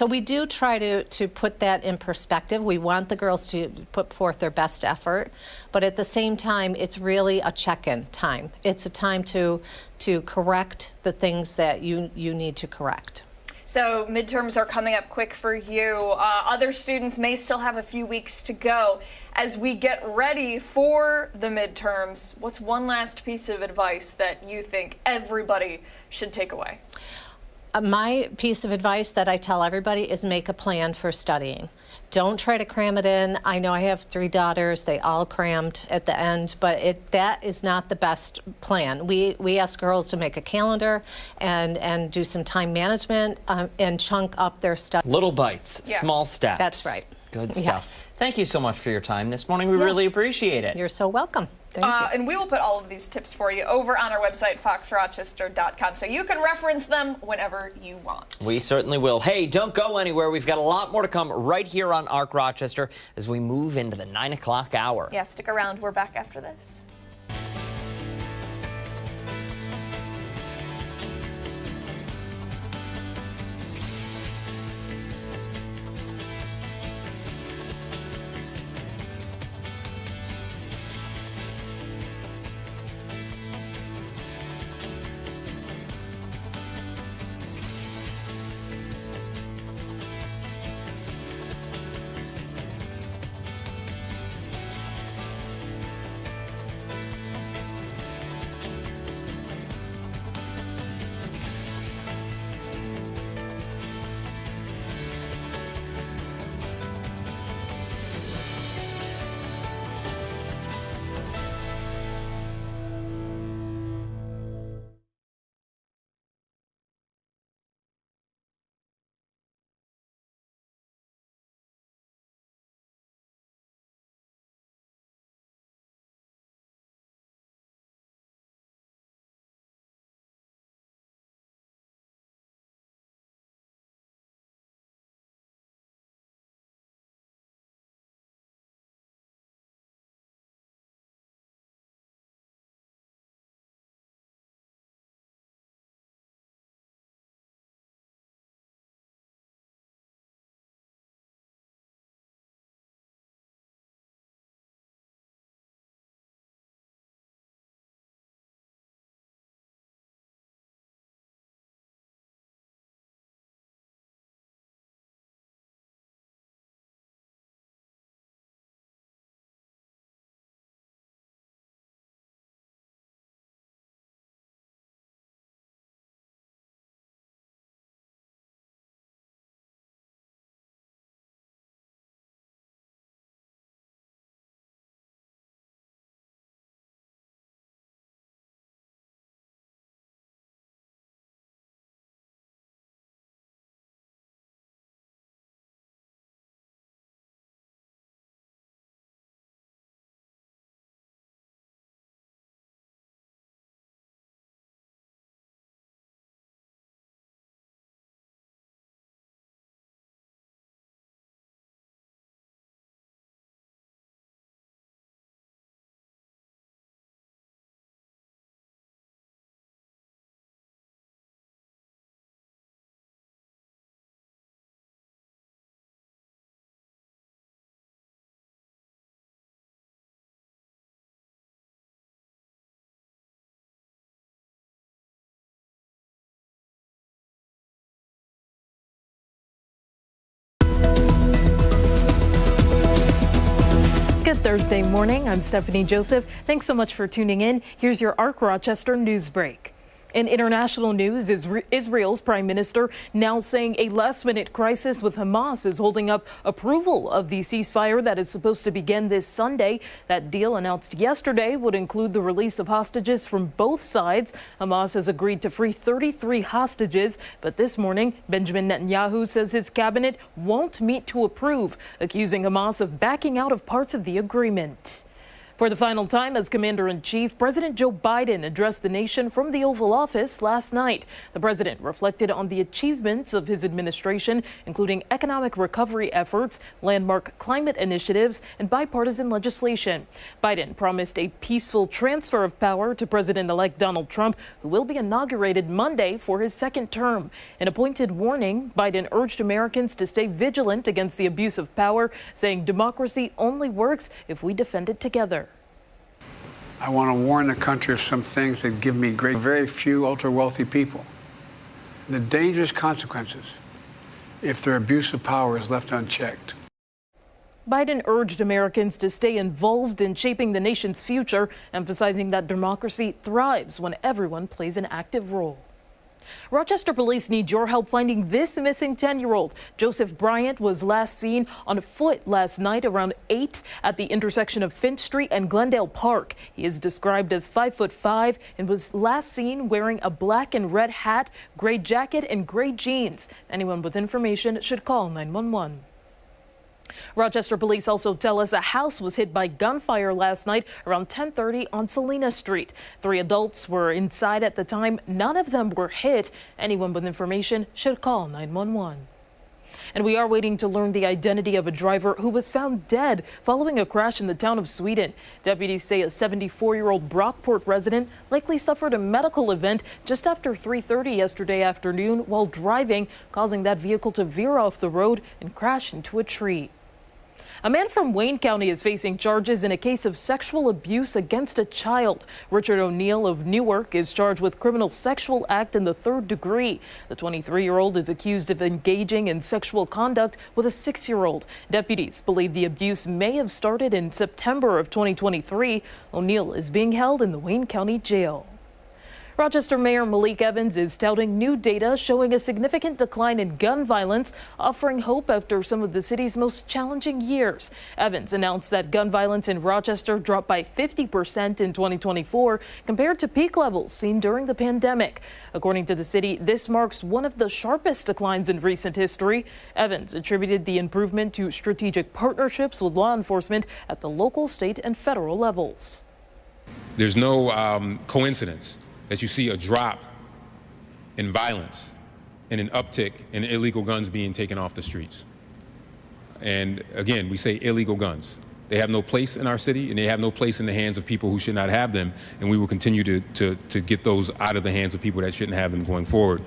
we do try to put that in perspective. We want the girls to put forth their best effort, but at the same time, it's really a check-in time. It's a time to correct the things that you need to correct. So midterms are coming up quick for you. Other students may still have a few weeks to go. As we get ready for the midterms, what's one last piece of advice that you think everybody should take away? My piece of advice that I tell everybody is make a plan for studying. Don't try to cram it in. I know I have 3 daughters. They all crammed at the end, but that is not the best plan. We ask girls to make a calendar and do some time management and chunk up their study. Little bites, small steps. That's right. Good stuff. Yes. Thank you so much for your time this morning. We really appreciate it. You're so welcome. Thank you. And we will put all of these tips for you over on our website, foxrochester.com, so you can reference them whenever you want. We certainly will. Hey, don't go anywhere. We've got a lot more to come right here on ARC Rochester as we move into the 9 o'clock hour. Yeah, stick around. We're back after this. Thursday morning. I'm Stephanie Joseph. Thanks so much for tuning in. Here's your ARC Rochester news break. In international news, Israel's prime minister now saying a last-minute crisis with Hamas is holding up approval of the ceasefire that is supposed to begin this Sunday. That deal announced yesterday would include the release of hostages from both sides. Hamas has agreed to free 33 hostages, but this morning, Benjamin Netanyahu says his cabinet won't meet to approve, accusing Hamas of backing out of parts of the agreement. For the final time as Commander-in-Chief, President Joe Biden addressed the nation from the Oval Office last night. The president reflected on the achievements of his administration, including economic recovery efforts, landmark climate initiatives, and bipartisan legislation. Biden promised a peaceful transfer of power to President-elect Donald Trump, who will be inaugurated Monday for his second term. In a pointed warning, Biden urged Americans to stay vigilant against the abuse of power, saying democracy only works if we defend it together. I want to warn the country of some things that give me very few ultra-wealthy people. The dangerous consequences if their abuse of power is left unchecked. Biden urged Americans to stay involved in shaping the nation's future, emphasizing that democracy thrives when everyone plays an active role. Rochester police need your help finding this missing 10-year-old. Joseph Bryant was last seen on foot last night around 8 at the intersection of Finch Street and Glendale Park. He is described as 5'5" and was last seen wearing a black and red hat, gray jacket, and gray jeans. Anyone with information should call 911. Rochester police also tell us a house was hit by gunfire last night around 10:30 on Salina Street. 3 adults were inside at the time. None of them were hit. Anyone with information should call 911. And we are waiting to learn the identity of a driver who was found dead following a crash in the town of Sweden. Deputies say a 74-year-old Brockport resident likely suffered a medical event just after 3:30 yesterday afternoon while driving, causing that vehicle to veer off the road and crash into a tree. A man from Wayne County is facing charges in a case of sexual abuse against a child. Richard O'Neill of Newark is charged with criminal sexual act in the 3rd degree. The 23-year-old is accused of engaging in sexual conduct with a 6-year-old. Deputies believe the abuse may have started in September of 2023. O'Neill is being held in the Wayne County Jail. Rochester Mayor Malik Evans is touting new data showing a significant decline in gun violence, offering hope after some of the city's most challenging years. Evans announced that gun violence in Rochester dropped by 50% in 2024 compared to peak levels seen during the pandemic. According to the city, this marks one of the sharpest declines in recent history. Evans attributed the improvement to strategic partnerships with law enforcement at the local, state, and federal levels. There's no coincidence that you see a drop in violence and an uptick in illegal guns being taken off the streets. And again, we say illegal guns. They have no place in our city, and they have no place in the hands of people who should not have them, and we will continue to get those out of the hands of people that shouldn't have them going forward.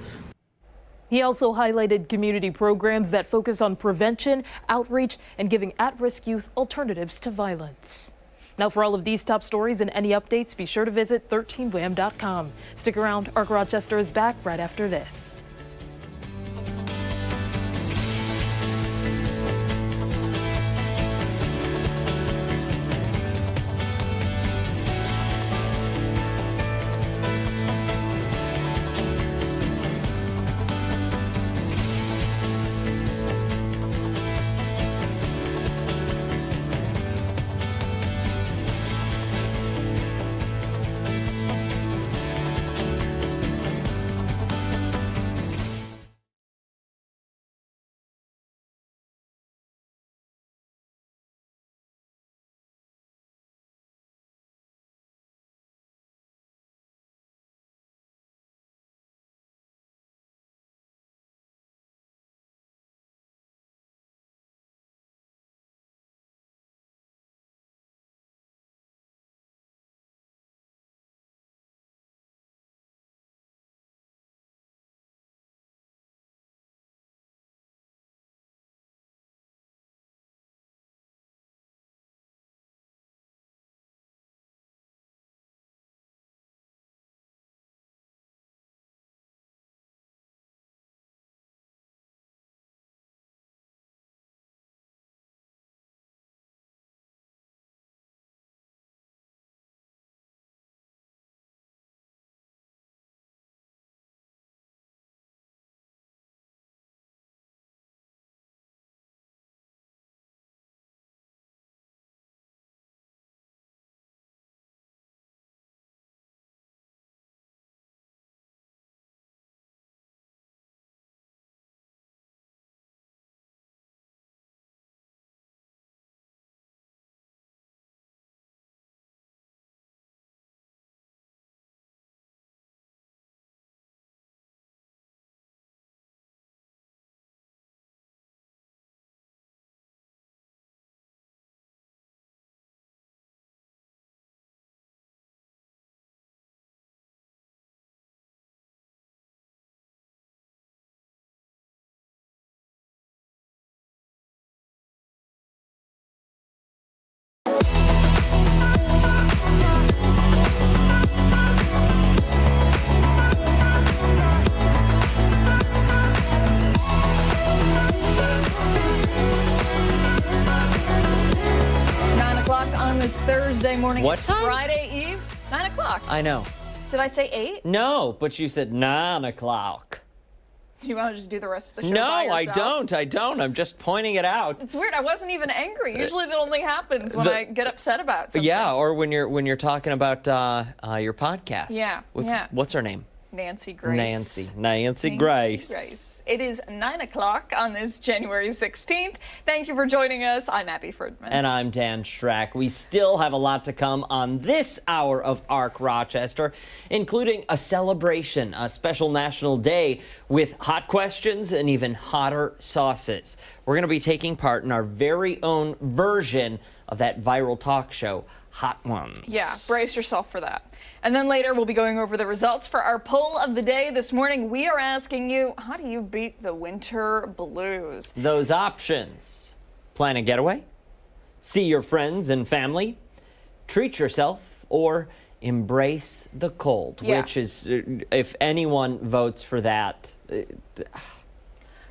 He also highlighted community programs that focus on prevention, outreach, and giving at-risk youth alternatives to violence. Now, for all of these top stories and any updates, be sure to visit 13wham.com. Stick around. ARC Rochester is back right after this. what time? Friday Eve, 9 o'clock. I know. Did I say 8? No, but you said 9 o'clock. Do you want to just do the rest of the show No, by I yourself? don't. I'm just pointing it out. It's weird. I wasn't even angry. Usually that only happens when I get upset about something. Yeah, or when you're talking about your podcast. Yeah, yeah. What's her name? Nancy Grace. Nancy Grace. It is 9 o'clock on this January 16th. Thank you for joining us. I'm Abby Ferdman. And I'm Dan Schrack. We still have a lot to come on this hour of ARC Rochester, including a celebration, a special national day with hot questions and even hotter sauces. We're going to be taking part in our very own version of that viral talk show, Hot Ones. Yeah, brace yourself for that. And then later, we'll be going over the results for our poll of the day. This morning, we are asking you, how do you beat the winter blues? Those options: plan a getaway, see your friends and family, treat yourself, or embrace the cold, Yeah. which is, if anyone votes for that, Yeah.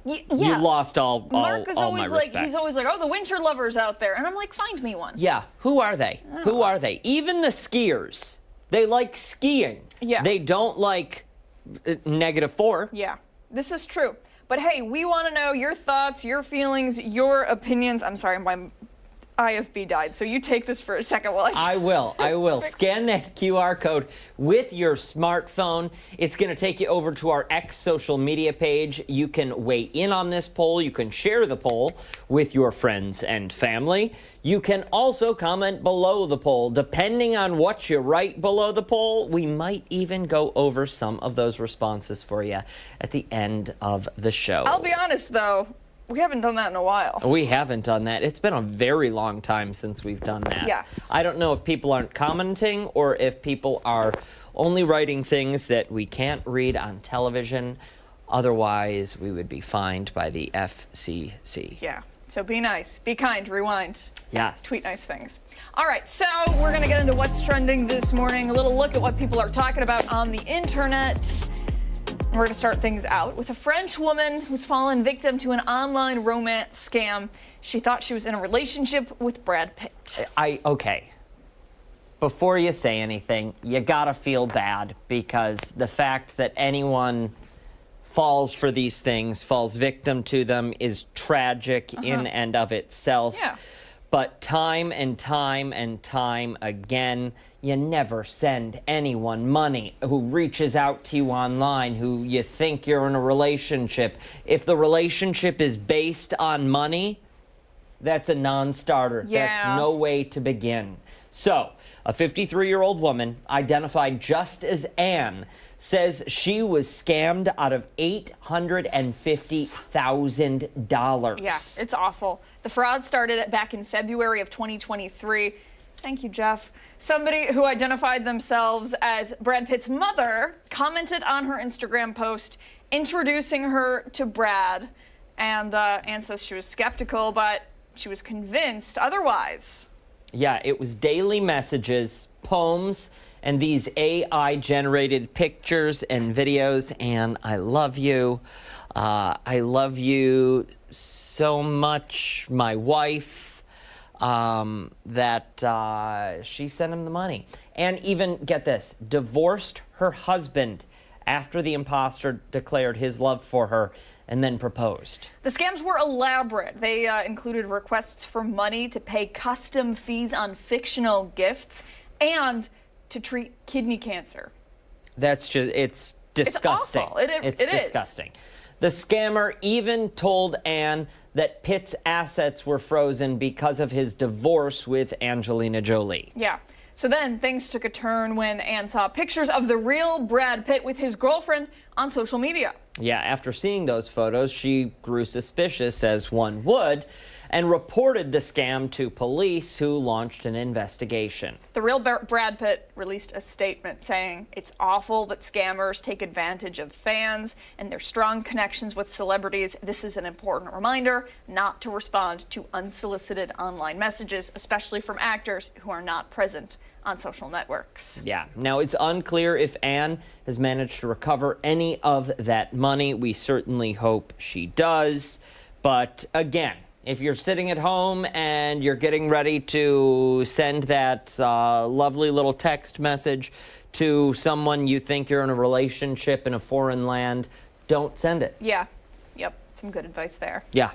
you lost all Mark is all always my like, respect. he's always like, oh, the winter lovers out there. And I'm like, find me one. Yeah, who are they? Who are they? Even the skiers, they like skiing. Yeah. They don't like -4. Yeah, this is true. But hey, we want to know your thoughts, your feelings, your opinions. I'm sorry, my IFB died, so you take this for a second while I will. Scan that QR code with your smartphone. It's going to take you over to our X social media page. You can weigh in on this poll. You can share the poll with your friends and family. You can also comment below the poll. Depending on what you write below the poll, we might even go over some of those responses for you at the end of the show. I'll be honest, though. We haven't done that in a while. We haven't done that. It's been a very long time since we've done that. Yes. I don't know if people aren't commenting or if people are only writing things that we can't read on television. Otherwise, we would be fined by the FCC. Yeah. So be nice, be kind, rewind. Yes. Tweet nice things. All right, so we're going to get into what's trending this morning. A little look at what people are talking about on the internet. We're going to start things out with a French woman who's fallen victim to an online romance scam. She thought she was in a relationship with Brad Pitt. Okay. Before you say anything, you gotta feel bad, because the fact that anyone falls for these things, falls victim to them, is tragic in and of itself. Yeah. But time and time and time again, you never send anyone money who reaches out to you online, who you think you're in a relationship. If the relationship is based on money, that's a non-starter. Yeah. That's no way to begin. So, a 53-year-old woman, identified just as Anne, says she was scammed out of $850,000. Yeah, it's awful. The fraud started back in February of 2023. Thank you, Jeff. Somebody who identified themselves as Brad Pitt's mother commented on her Instagram post introducing her to Brad. And Anne says she was skeptical, but she was convinced otherwise. Yeah, it was daily messages, poems, and these AI-generated pictures and videos. And I love you. I love you so much, my wife, that she sent him the money. And even, get this, divorced her husband after the imposter declared his love for her and then proposed. The scams were elaborate. They included requests for money to pay custom fees on fictional gifts and to treat kidney cancer. That's just, it's disgusting. It's awful. It is. Disgusting. The scammer even told Anne that Pitt's assets were frozen because of his divorce with Angelina Jolie. Yeah. So then things took a turn when Anne saw pictures of the real Brad Pitt with his girlfriend on social media. Yeah, after seeing those photos, she grew suspicious, as one would, and reported the scam to police, who launched an investigation. The real Brad Pitt released a statement saying it's awful that scammers take advantage of fans and their strong connections with celebrities. This is an important reminder not to respond to unsolicited online messages, especially from actors who are not present on social networks. Yeah. Now, it's unclear if Anne has managed to recover any of that money. We certainly hope she does. But again, If you're sitting at home and you're getting ready to send that lovely little text message to someone you think you're in a relationship in a foreign land, don't send it. Yeah. Yep. Some good advice there. Yeah.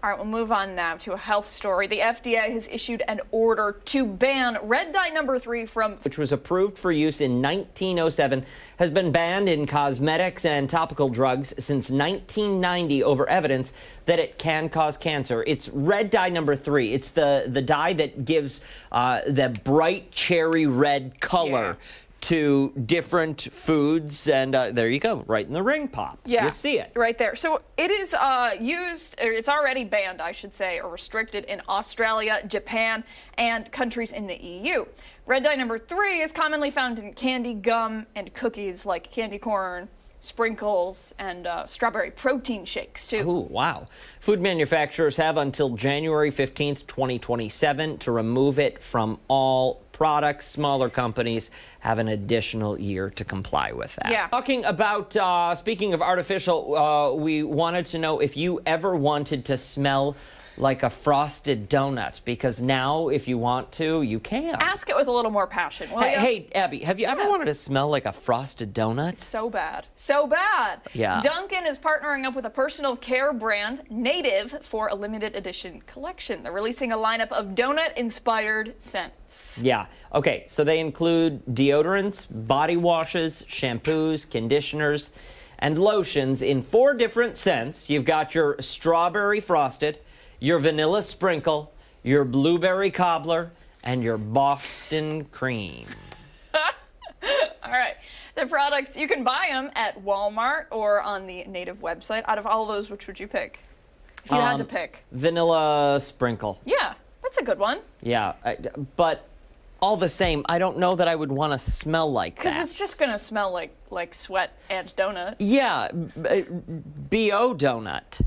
All right, we'll move on now to a health story. The FDA has issued an order to ban red dye number 3 from... which was approved for use in 1907, has been banned in cosmetics and topical drugs since 1990 over evidence that it can cause cancer. It's red dye number 3. It's the dye that gives the bright cherry red color to different foods, and there you go, right in the ring pop. Yeah, you see it right there. So it is used, or it's already banned, I should say, or restricted in Australia, Japan, and countries in the EU. Red dye number 3 is commonly found in candy, gum, and cookies like candy corn, sprinkles, and strawberry protein shakes, too. Oh, wow. Food manufacturers have until January 15th, 2027 to remove it from all products. Smaller companies have an additional year to comply with that. Yeah. Talking about, speaking of artificial, we wanted to know if you ever wanted to smell like a frosted donut, because now if you want to, you can. Ask it with a little more passion, will you? Hey, Abby, have you ever wanted to smell like a frosted donut? So bad. So bad. Yeah. Dunkin' is partnering up with a personal care brand, Native, for a limited edition collection. They're releasing a lineup of donut-inspired scents. Yeah. Okay, so they include deodorants, body washes, shampoos, conditioners, and lotions in 4 different scents. You've got your strawberry frosted, your vanilla sprinkle, your blueberry cobbler, and your Boston cream. All right. The products, you can buy them at Walmart or on the Native website. Out of all of those, which would you pick? If you had to pick. Vanilla sprinkle. Yeah, that's a good one. Yeah, but all the same, I don't know that I would want to smell like that. Because it's just going to smell like sweat and donut. Yeah, B.O. donut.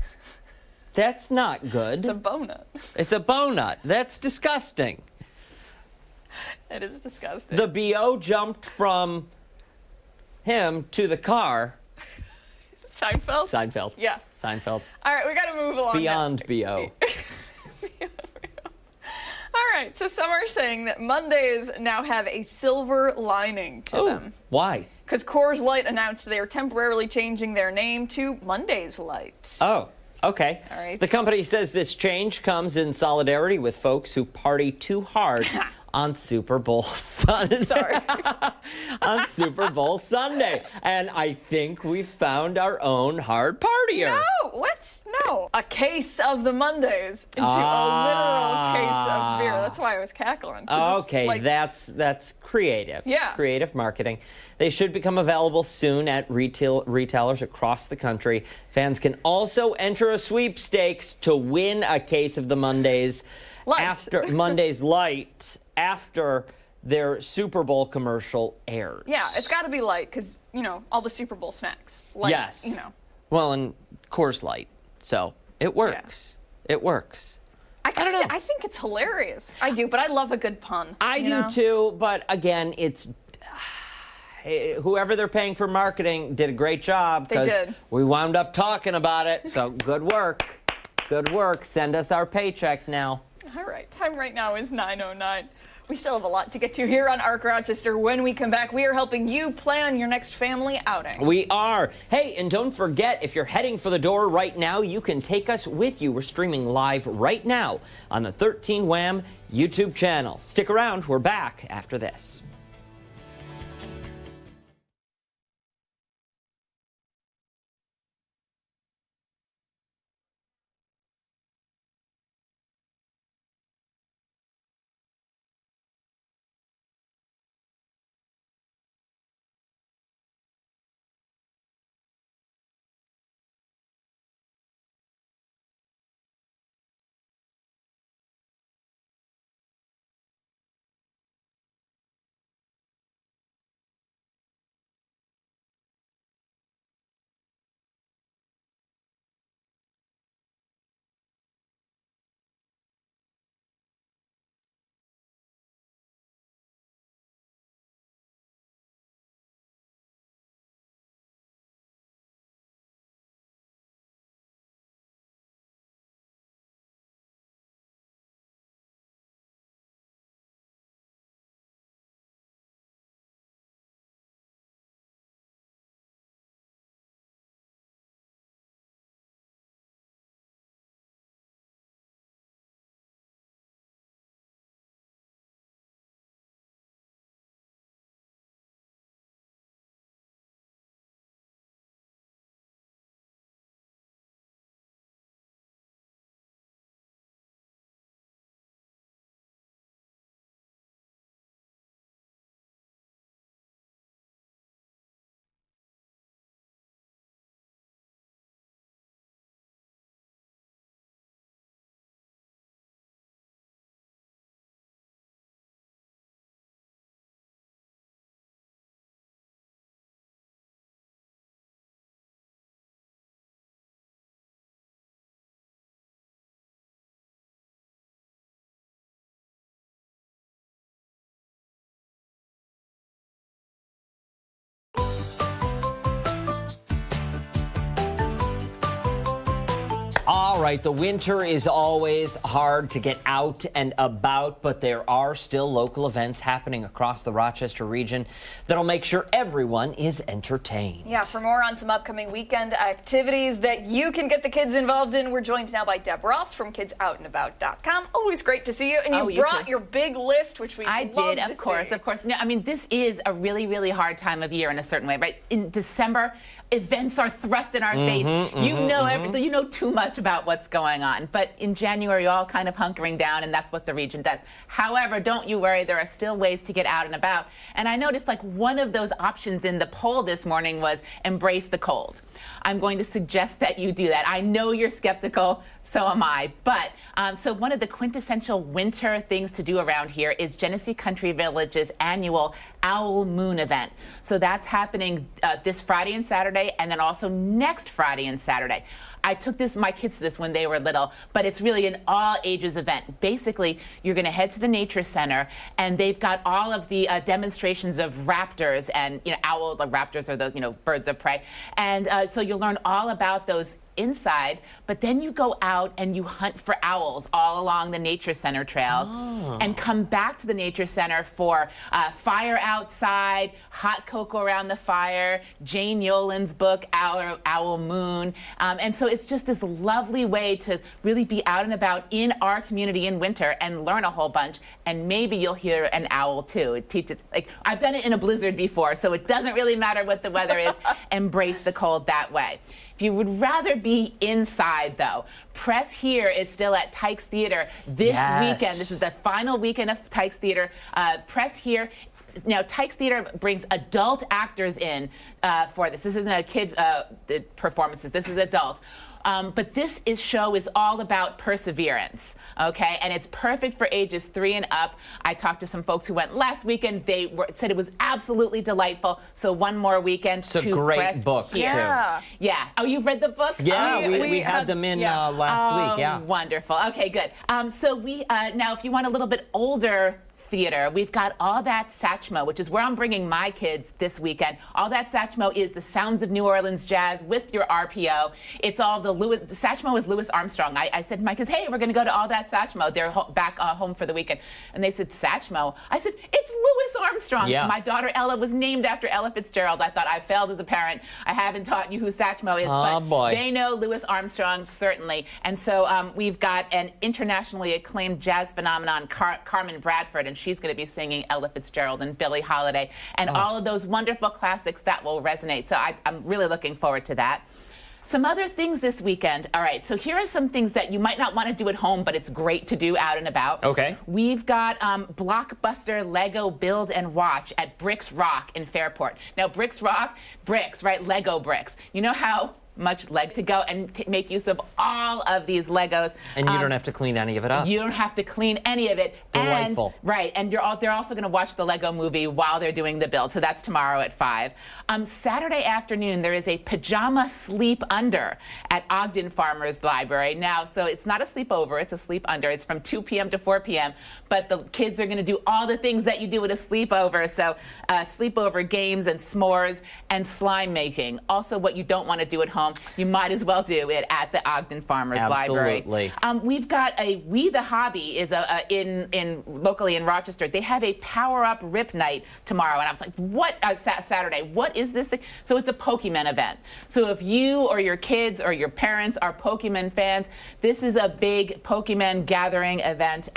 That's not good. It's a bonut. It's a bonut. That's disgusting. It is disgusting. The B.O. jumped from him to the car. Seinfeld? Seinfeld. Yeah. Seinfeld. All right, we got to move along. Beyond B.O. All right, so some are saying that Mondays now have a silver lining to them. Why? Because Coors Light announced they are temporarily changing their name to Monday's Light. Oh. Okay. All right. The company says this change comes in solidarity with folks who party too hard on Super Bowl Sunday. Sorry. On Super Bowl Sunday. And I think we found our own hard partier. No, what? No. A case of the Mondays into a literal case of beer. That's why I was cackling. Okay, that's creative. Yeah. Creative marketing. They should become available soon at retailers across the country. Fans can also enter a sweepstakes to win a case of the Mondays Light. after Monday's Light after their Super Bowl commercial airs. Yeah, it's got to be light because, all the Super Bowl snacks. Light, yes. Well, and Coors Light. So it works. Yeah. It works. I don't know. I think it's hilarious. I do, but I love a good pun. I do too, but again, it's whoever they're paying for marketing did a great job. They did. We wound up talking about it, so good work. Good work. Send us our paycheck now. All right. Time right now is 9:09. We still have a lot to get to here on ARC Rochester. When we come back, we are helping you plan your next family outing. We are. Hey, and don't forget, if you're heading for the door right now, you can take us with you. We're streaming live right now on the 13 Wham YouTube channel. Stick around. We're back after this. All right, the winter is always hard to get out and about, but there are still local events happening across the Rochester region that'll make sure everyone is entertained. Yeah, for more on some upcoming weekend activities that you can get the kids involved in, we're joined now by Debra Ross from KidsOutandAbout.com. Always great to see you. And you brought your big list, which we I did, of course. No, I mean, this is a really, really hard time of year in a certain way, right? In December, events are thrust in our face. You know everything. You know too much about what's going on. But in January, you're all kind of hunkering down, and that's what the region does. However, don't you worry. There are still ways to get out and about. And I noticed like one of those options in the poll this morning was embrace the cold. I'm going to suggest that you do that. I know you're skeptical, so am I. But so one of the quintessential winter things to do around here is Genesee Country Village's annual Owl Moon event. So that's happening this Friday and Saturday, and then also next Friday and Saturday. I took my kids to this when they were little, but it's really an all ages event. Basically, you're going to head to the Nature Center, and they've got all of the demonstrations of raptors and owl. The raptors are those birds of prey, and so you'll learn all about those inside, but then you go out and you hunt for owls all along the Nature Center trails and come back to the Nature Center for fire outside, hot cocoa around the fire, Jane Yolen's book, Owl Moon. And so it's just this lovely way to really be out and about in our community in winter and learn a whole bunch. And maybe you'll hear an owl too. It teaches, like, I've done it in a blizzard before, so it doesn't really matter what the weather is. Embrace the cold that way. If you would rather be inside, though, Press Here is still at Tykes Theater this weekend. This is the final weekend of Tykes Theater. Press Here. Now, Tykes Theater brings adult actors in for this. This isn't a kid performances. This is adult. But this show is all about perseverance, okay? And it's perfect for ages 3 and up. I talked to some folks who went last weekend. They said it was absolutely delightful. So one more weekend to Press Here. It's a great book, too. Yeah. Oh, you read the book? Yeah, we had them in last week, yeah. Wonderful. Okay, good. So now if you want a little bit older theater, we've got All That Satchmo, which is where I'm bringing my kids this weekend. All That Satchmo is the sounds of New Orleans jazz with your RPO. It's all the Satchmo is Louis Armstrong. I said to my kids, hey, we're going to go to All That Satchmo. They're back home for the weekend. And they said, Satchmo? I said, it's Louis Armstrong. Yeah. My daughter Ella was named after Ella Fitzgerald. I thought I failed as a parent. I haven't taught you who Satchmo is, but they know Louis Armstrong, certainly. And so we've got an internationally acclaimed jazz phenomenon, Carmen Bradford, and she's going to be singing Ella Fitzgerald and Billie Holiday and all of those wonderful classics that will resonate. So I'm really looking forward to that. Some other things this weekend. All right, so here are some things that you might not want to do at home, but it's great to do out and about. Okay. We've got Blockbuster Lego Build and Watch at Bricks Rock in Fairport. Now, Bricks Rock, bricks, right? Lego bricks. You know how much leg to go and make use of all of these Legos. And you don't have to clean any of it up. You don't have to clean any of it. Delightful. And they're also going to watch the Lego movie while they're doing the build. So that's tomorrow at 5. Saturday afternoon, there is a pajama sleep under at Ogden Farmers Library. Now, so it's not a sleepover, it's a sleep under. It's from 2 p.m. to 4 p.m. But the kids are going to do all the things that you do at a sleepover. So sleepover games and s'mores and slime making. Also, what you don't want to do at home, you might as well do it at the Ogden Farmers Library. We've got We the Hobby is locally in Rochester. They have a Power Up Rip Night tomorrow, and I was like, what? Saturday? What is this thing? So it's a Pokemon event. So if you or your kids or your parents are Pokemon fans, this is a big Pokemon gathering event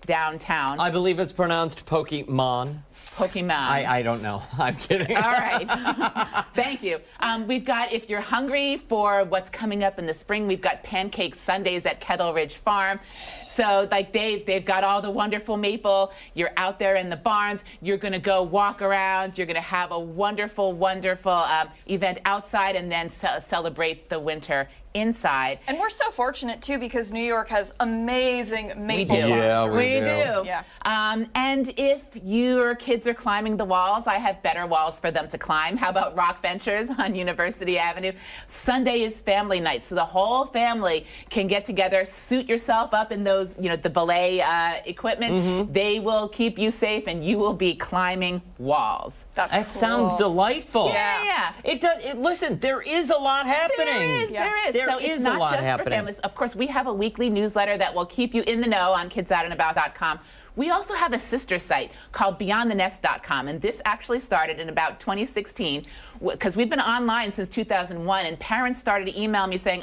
downtown. I believe it's pronounced Pokemon. Pokemon. I don't know. I'm kidding. All right. Thank you. We've got, if you're hungry for what's coming up in the spring, we've got Pancake Sundays at Kettle Ridge Farm. So like they've got all the wonderful maple. You're out there in the barns. You're going to go walk around. You're going to have a wonderful, wonderful event outside and then celebrate the winter inside. And we're so fortunate too because New York has amazing maple farms. Yeah, we do. Yeah. And if your kids are climbing the walls, I have better walls for them to climb. How about Rock Ventures on University Avenue? Sunday is family night, so the whole family can get together, suit yourself up in those, the belay equipment. They will keep you safe and you will be climbing walls. That cool. Sounds delightful. Yeah. It does. Listen, there is a lot happening. There is. There so is it's a not lot just happening. for families. Of course, we have a weekly newsletter that will keep you in the know on kidsoutandAbout.com. We also have a sister site called BeyondTheNest.com, and this actually started in about 2016 because we've been online since 2001, and parents started to email me saying,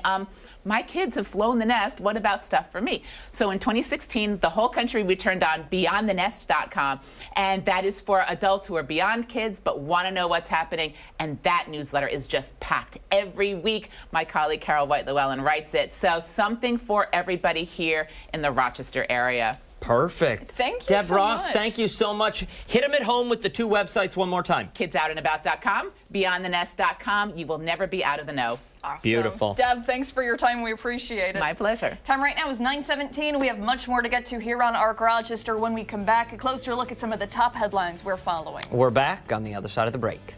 my kids have flown the nest. What about stuff for me? So in 2016, the whole country we turned on BeyondTheNest.com, and that is for adults who are beyond kids but want to know what's happening, and that newsletter is just packed every week. My colleague Carol White-Llewellyn writes it. So something for everybody here in the Rochester area. Perfect. Thank you Deb so Ross, much. thank you so much. Hit them at home with the 2 websites one more time. KidsoutandAbout.com, BeyondTheNest.com. You will never be out of the know. Awesome. Beautiful. Deb, thanks for your time. We appreciate it. My pleasure. Time right now is 9:17. We have much more to get to here on ARC Rochester. When we come back, a closer look at some of the top headlines we're following. We're back on the other side of the break.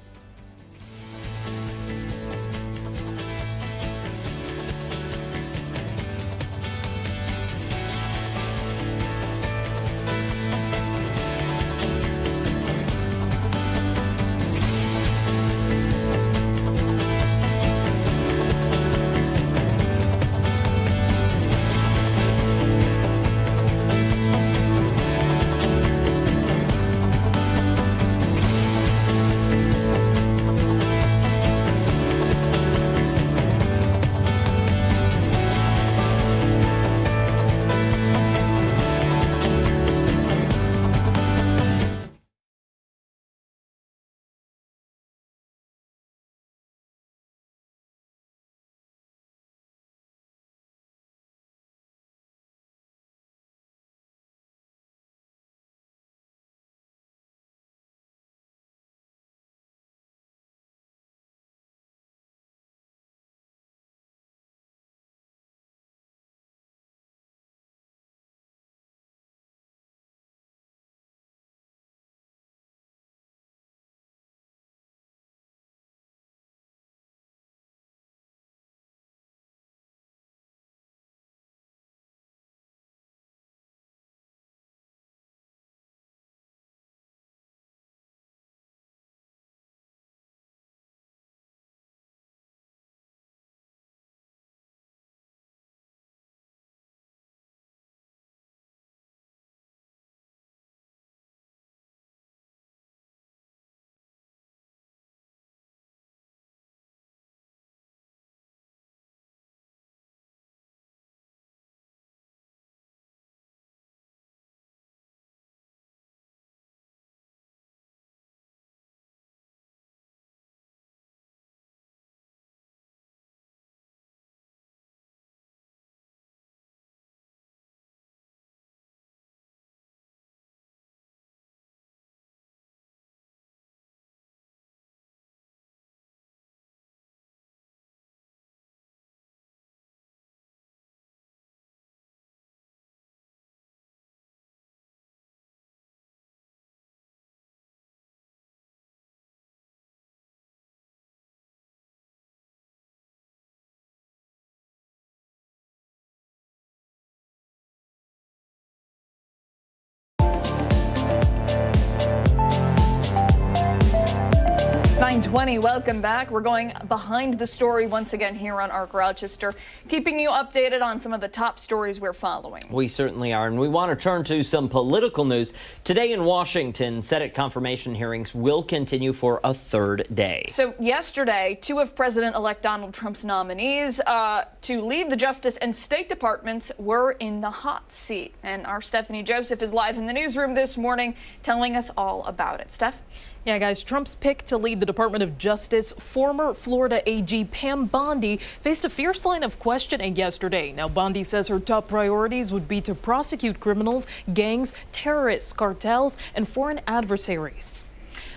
Welcome back. We're going behind the story once again here on ARC Rochester, keeping you updated on some of the top stories we're following. We certainly are, and we want to turn to some political news. Today in Washington, Senate confirmation hearings will continue for a 3rd day. So yesterday, 2 of President-elect Donald Trump's nominees to lead the Justice and State Departments were in the hot seat. And our Stephanie Joseph is live in the newsroom this morning telling us all about it. Steph? Yeah, guys, Trump's pick to lead the Department of Justice, former Florida AG Pam Bondi, faced a fierce line of questioning yesterday. Now, Bondi says her top priorities would be to prosecute criminals, gangs, terrorists, cartels, and foreign adversaries.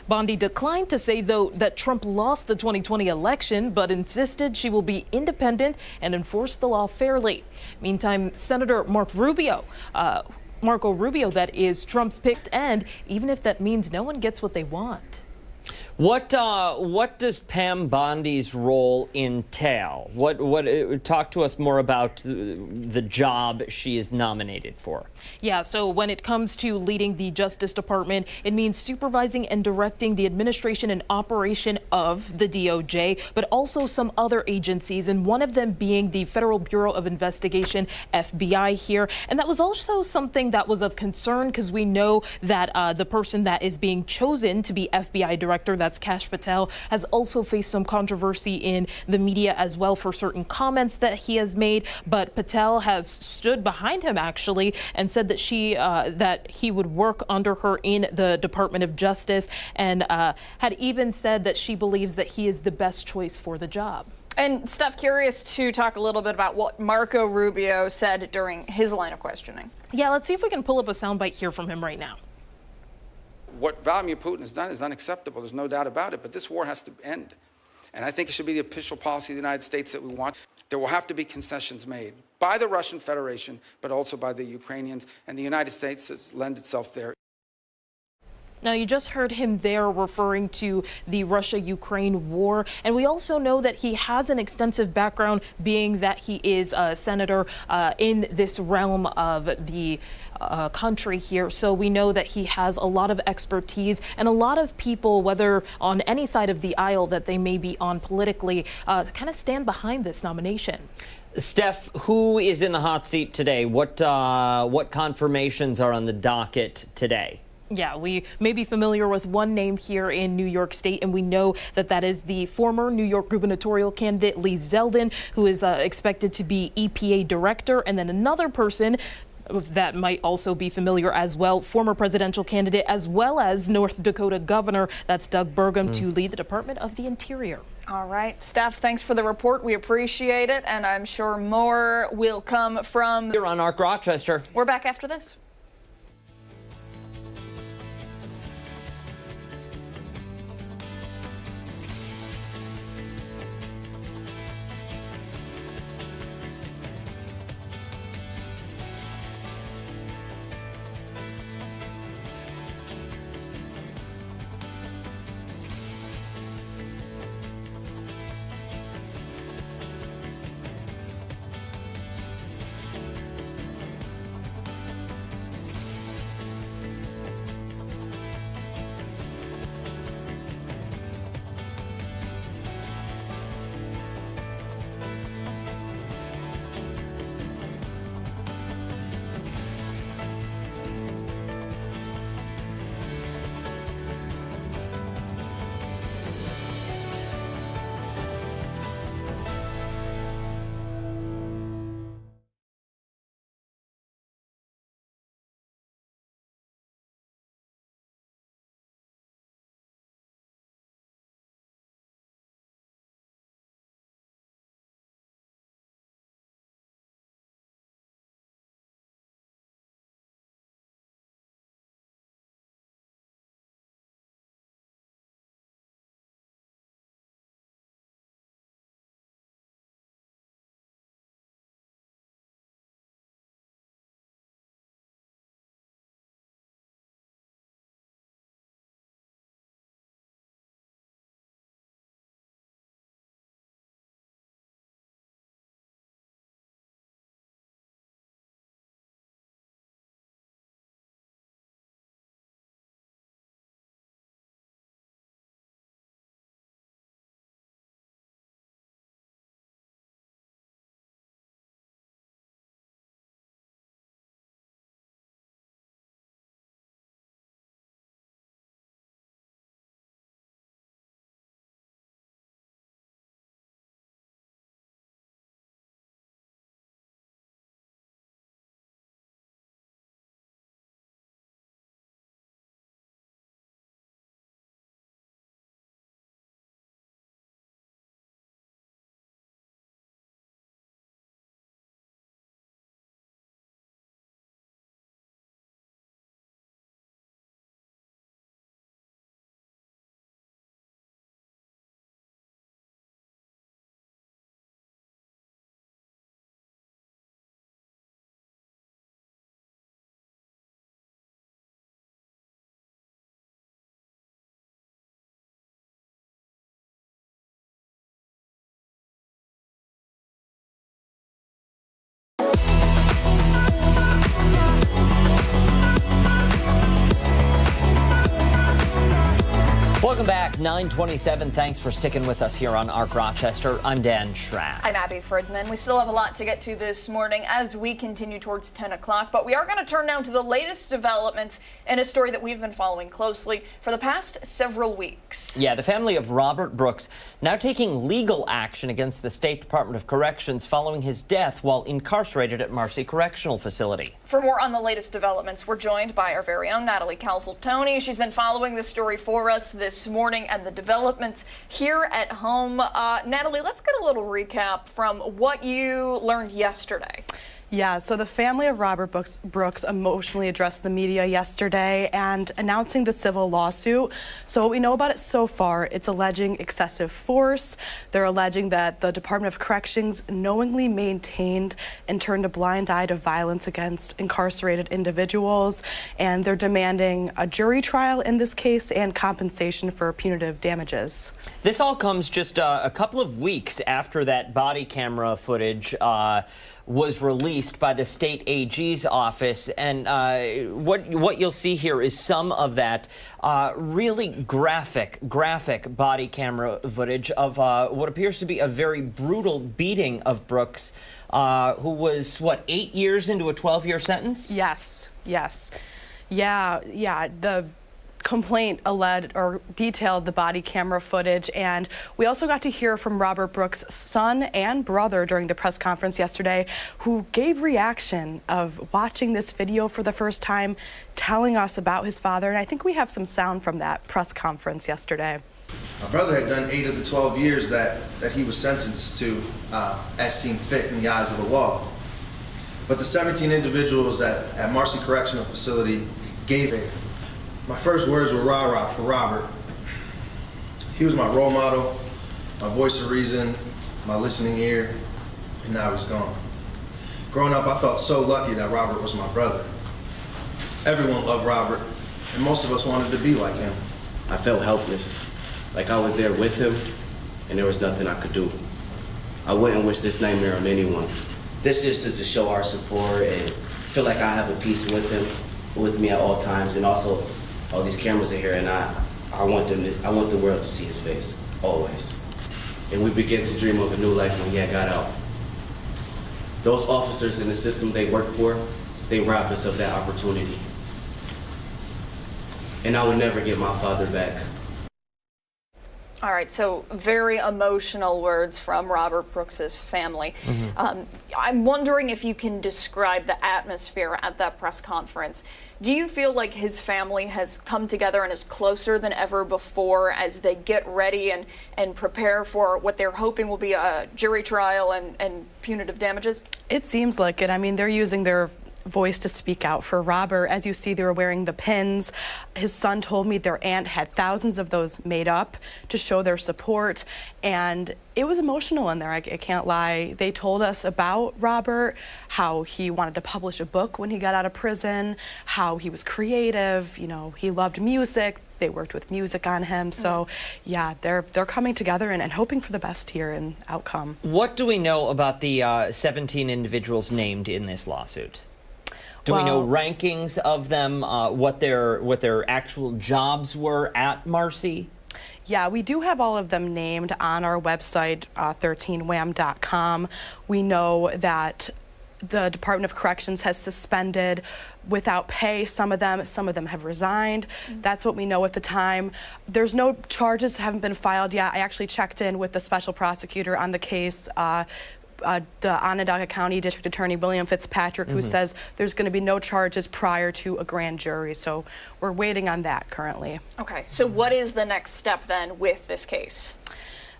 Bondi declined to say, though, that Trump lost the 2020 election, but insisted she will be independent and enforce the law fairly. Meantime, Senator Marco Rubio, that is, Trump's picked, and even if that means no one gets what they want. What does Pam Bondi's role entail? Talk to us more about the job she is nominated for. Yeah, so when it comes to leading the Justice Department, it means supervising and directing the administration and operation of the DOJ, but also some other agencies, and one of them being the Federal Bureau of Investigation, FBI here. And that was also something that was of concern because we know that the person that is being chosen to be FBI director, that's Kash Patel, has also faced some controversy in the media as well for certain comments that he has made. But Patel has stood behind him actually and said that that he would work under her in the Department of Justice, and had even said that she believes that he is the best choice for the job. And Steph, curious to talk a little bit about what Marco Rubio said during his line of questioning. Yeah, let's see if we can pull up a soundbite here from him right now. What Vladimir Putin has done is unacceptable. There's no doubt about it. But this war has to end. And I think it should be the official policy of the United States that we want. There will have to be concessions made by the Russian Federation, but also by the Ukrainians. And the United States has lent itself there. Now, you just heard him there referring to the Russia-Ukraine war. And we also know that he has an extensive background, being that he is a senator in this realm of the country here. So we know that he has a lot of expertise, and a lot of people, whether on any side of the aisle that they may be on politically, kind of stand behind this nomination. Steph, who is in the hot seat today? What confirmations are on the docket today? Yeah, we may be familiar with one name here in New York State, and we know that that is the former New York gubernatorial candidate Lee Zeldin, who is expected to be EPA director. And then another person that might also be familiar as well, former presidential candidate as well as North Dakota governor, that's Doug Burgum, to lead the Department of the Interior. All right, Steph, thanks for the report. We appreciate it, and I'm sure more will come from... You're on ARC Rochester. We're back after this. Welcome back, 9:27. Thanks for sticking with us here on ARC Rochester. I'm Dan Schrapp. I'm Abby Fridman. We still have a lot to get to this morning as we continue towards 10 o'clock, but we are going to turn now to the latest developments in a story that we've been following closely for the past several weeks. Yeah, the family of Robert Brooks now taking legal action against the State Department of Corrections following his death while incarcerated at Marcy Correctional Facility. For more on the latest developments, we're joined by our very own Natalie Calzetoni. She's been following this story for us this morning and the developments here at home. Natalie, let's get a little recap from what you learned yesterday. Yeah, so the family of Robert Brooks emotionally addressed the media yesterday and announcing the civil lawsuit. So what we know about it so far, it's alleging excessive force. They're alleging that the Department of Corrections knowingly maintained and turned a blind eye to violence against incarcerated individuals. And they're demanding a jury trial in this case and compensation for punitive damages. This all comes just a couple of weeks after that body camera footage was released by the state AG's office, and what you'll see here is some of that really graphic body camera footage of what appears to be a very brutal beating of Brooks, who was, what, 8 years into a 12-year sentence? Yes. Yeah, the complaint alleged or detailed the body camera footage, and we also got to hear from Robert Brooks' son and brother during the press conference yesterday, who gave reaction of watching this video for the first time, telling us about his father, and I think we have some sound from that press conference yesterday. My brother had done 8 of the 12 years that he was sentenced to as seen fit in the eyes of the law. But the 17 individuals at Marcy Correctional Facility gave it. My first words were rah-rah for Robert. He was my role model, my voice of reason, my listening ear, and now he's gone. Growing up, I felt so lucky that Robert was my brother. Everyone loved Robert, and most of us wanted to be like him. I felt helpless, like I was there with him, and there was nothing I could do. I wouldn't wish this nightmare on anyone. This is just to show our support and feel like I have a piece with me at all times, and also all these cameras are here, and I want the world to see his face, always. And we began to dream of a new life when he had got out. Those officers in the system they worked for, they robbed us of that opportunity. And I would never get my father back. All right, so very emotional words from Robert Brooks's family. I'm wondering if you can describe the atmosphere at that press conference. Do you feel like his family has come together and is closer than ever before as they get ready and prepare for what they're hoping will be a jury trial and punitive damages? It seems like it. I mean, they're using their voice to speak out for Robert. As you see, they were wearing the pins. His son told me their aunt had thousands of those made up to show their support, and it was emotional in there. I can't lie. They told us about Robert, how he wanted to publish a book when he got out of prison, how he was creative, you know, he loved music. They worked with music on him. So yeah, they're coming together and hoping for the best here in outcome. What do we know about the 17 individuals named in this lawsuit? Do we know rankings of them, what their actual jobs were at Marcy? Yeah, we do have all of them named on our website, 13wham.com. We know that the Department of Corrections has suspended without pay some of them have resigned. That's what we know at the time. There's no charges haven't been filed yet. I actually checked in with the special prosecutor on the case, the Onondaga County District Attorney William Fitzpatrick, who says there's going to be no charges prior to a grand jury. So we're waiting on that currently. Okay, so what is the next step then with this case?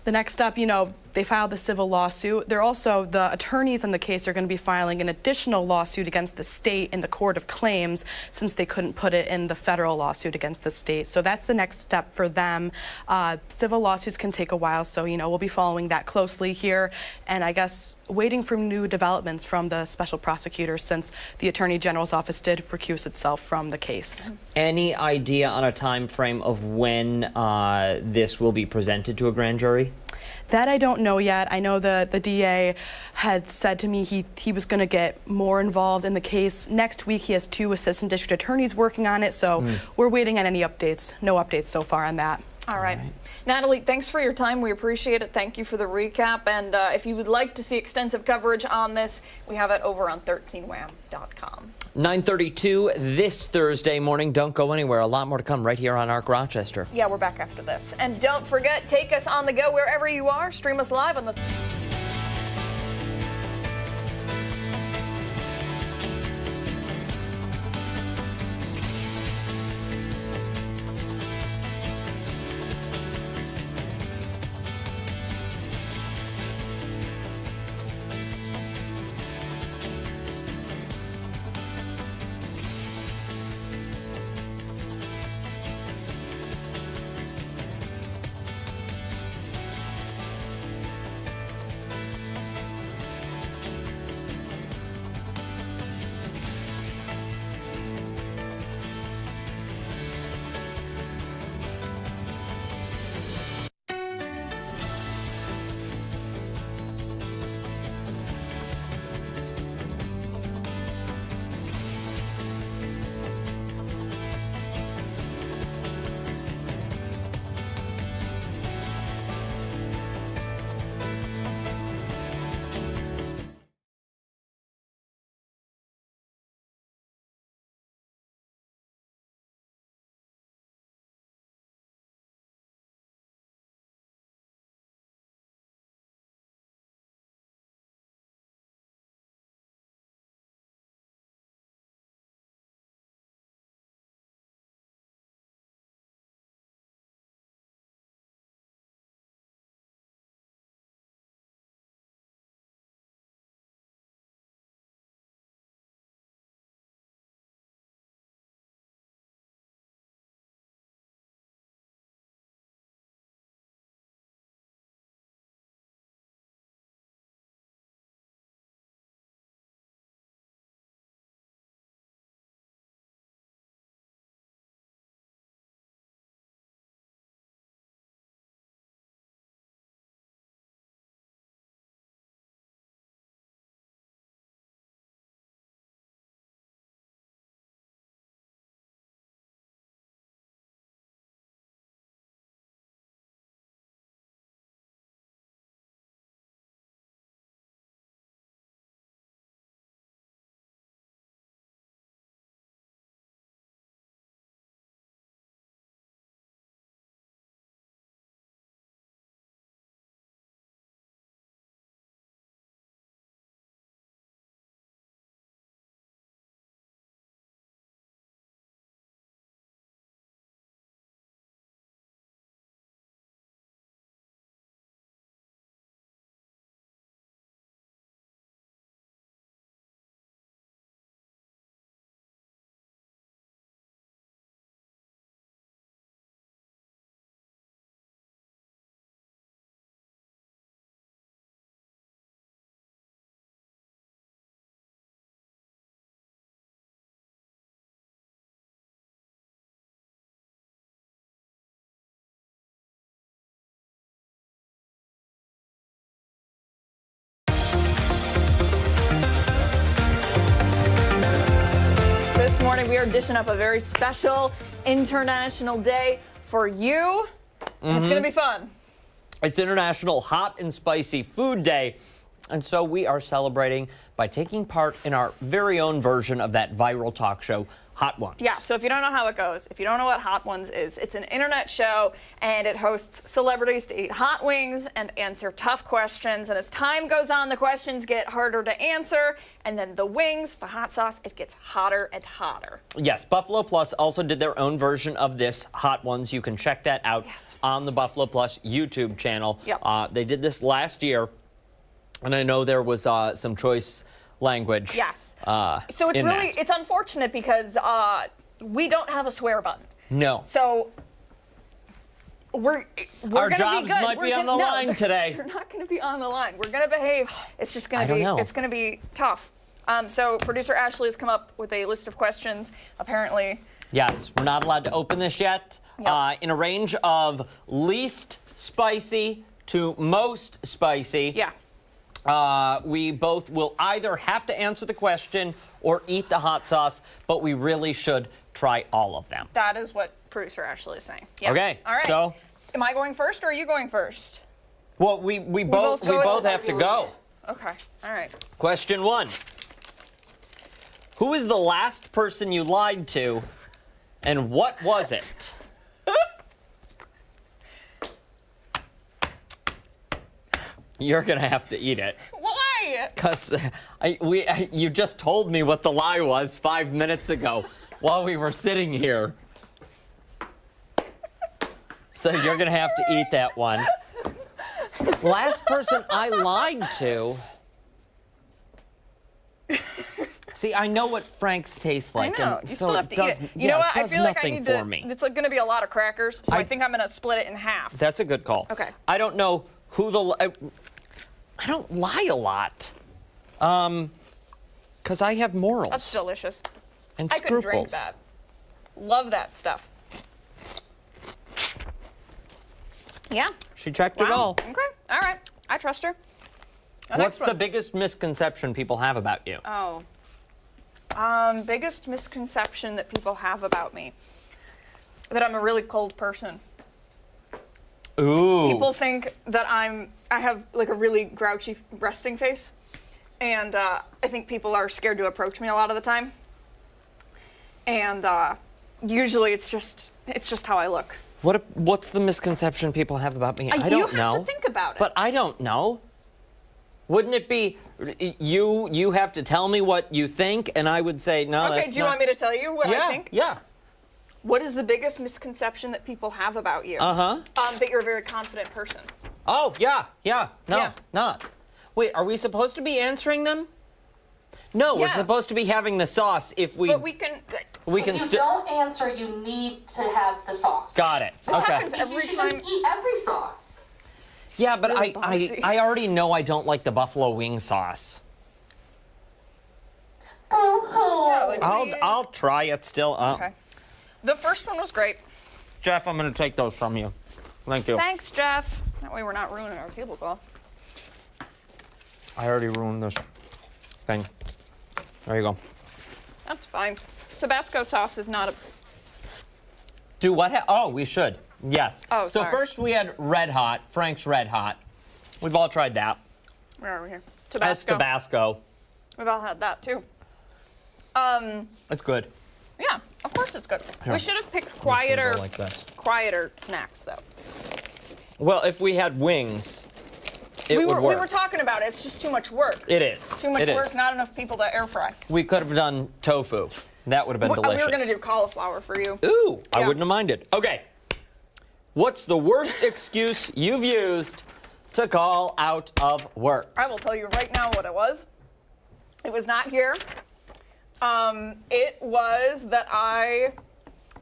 The next step, you know, they filed the civil lawsuit. They're also, the attorneys in the case are going to be filing an additional lawsuit against the state in the Court of Claims, since they couldn't put it in the federal lawsuit against the state. So that's the next step for them. Civil lawsuits can take a while, so, you know, we'll be following that closely here. And I guess waiting for new developments from the special prosecutor, since the Attorney General's office did recuse itself from the case. Any idea on a time frame of when this will be presented to a grand jury? That I don't know yet. I know the DA had said to me he was going to get more involved in the case. Next week he has 2 assistant district attorneys working on it, so we're waiting on any updates. No updates so far on that. All right. Natalie, thanks for your time. We appreciate it. Thank you for the recap. And if you would like to see extensive coverage on this, we have it over on 13wham.com. 9:32 this Thursday morning. Don't go anywhere. A lot more to come right here on ARC Rochester. Yeah, we're back after this. And don't forget, take us on the go wherever you are. Stream us live on the... morning we are dishing up a very special International Day for you. And it's going to be fun. It's International Hot and Spicy Food Day. And so we are celebrating by taking part in our very own version of that viral talk show, Hot Ones. Yeah, so if you don't know how it goes, if you don't know what Hot Ones is, it's an internet show and it hosts celebrities to eat hot wings and answer tough questions. And as time goes on, the questions get harder to answer. And then the wings, the hot sauce, it gets hotter and hotter. Yes, Buffalo Plus also did their own version of this Hot Ones. You can check that out on the Buffalo Plus YouTube channel. Yep. They did this last year, and I know there was some choice language. Yes. So it's really, it's unfortunate because we don't have a swear button. No. So we're our gonna jobs be good. might be on the line today. They're not going to be on the line. We're going to behave. It's just going to be. It's going to be tough. So producer Ashley has come up with a list of questions. Apparently. Yes, we're not allowed to open this yet. Yep. In a range of least spicy to most spicy. Yeah. We both will either have to answer the question or eat the hot sauce, but we really should try all of them. That is what producer Ashley is saying. Yes. Okay. All right. So Am I going first or are you going first? Well, we both have to go. Okay. All right. Question 1. Who is the last person you lied to, and what was it? You're gonna have to eat it. Why? Because you just told me what the lie was 5 minutes ago while we were sitting here. So you're gonna have to eat that one. Last person I lied to. See, I know what Frank's taste like. I know. And You so still have to eat it. You yeah, know what? It I does feel like I nothing need for to. me. It's going to be a lot of crackers, so I think I'm going to split it in half. That's a good call. Okay. I don't know who I don't lie a lot. Because I have morals. That's delicious. And I could drink scruples. that. Love that stuff. Yeah. She checked it all. Okay. All right. I trust her. What's the biggest misconception people have about you? Oh. Biggest misconception that people have about me. That I'm a really cold person. Ooh. People think that I have like a really grouchy resting face. And I think people are scared to approach me a lot of the time. And usually it's just how I look. What's the misconception people have about me? I don't You know. have to think about it. But I don't know. Wouldn't it be you have to tell me what you think, and I would say no. Okay, that's do you not... want me to tell you what I think? Yeah. What is the biggest misconception that people have about you? That you're a very confident person. Oh yeah. No, not. Wait, are we supposed to be answering them? No, we're supposed to be having the sauce. If we. But we can. We can If you don't answer, you need to have the sauce. Got it. This okay. happens every You should time. just eat every sauce. Yeah, but really bossy. I already know I don't like the buffalo wing sauce. I'll try it still. Okay. The first one was great. Jeff, I'm gonna take those from you. Thank you. Thanks, Jeff. That way we're not ruining our tablecloth. I already ruined this thing. There you go. That's fine. Tabasco sauce is not a. Do what? Oh, we should. Yes. Oh, so sorry. first we had Red Hot, Frank's Red Hot. We've all tried that. Where are we here? Tabasco. That's Tabasco. We've all had that too. It's good. Yeah, of course it's good. Here. We should have picked Go quieter like this. snacks though. Well, if we had wings, it would work. We were talking about it. It's just too much work. It is. Too much It work. is. Not enough people to air fry. We could have done tofu. That would have been delicious. We were gonna do cauliflower for you. Ooh, I Yeah. wouldn't have minded. Okay. What's the worst excuse you've used to call out of work? I will tell you right now what it was. It was not here. It was that I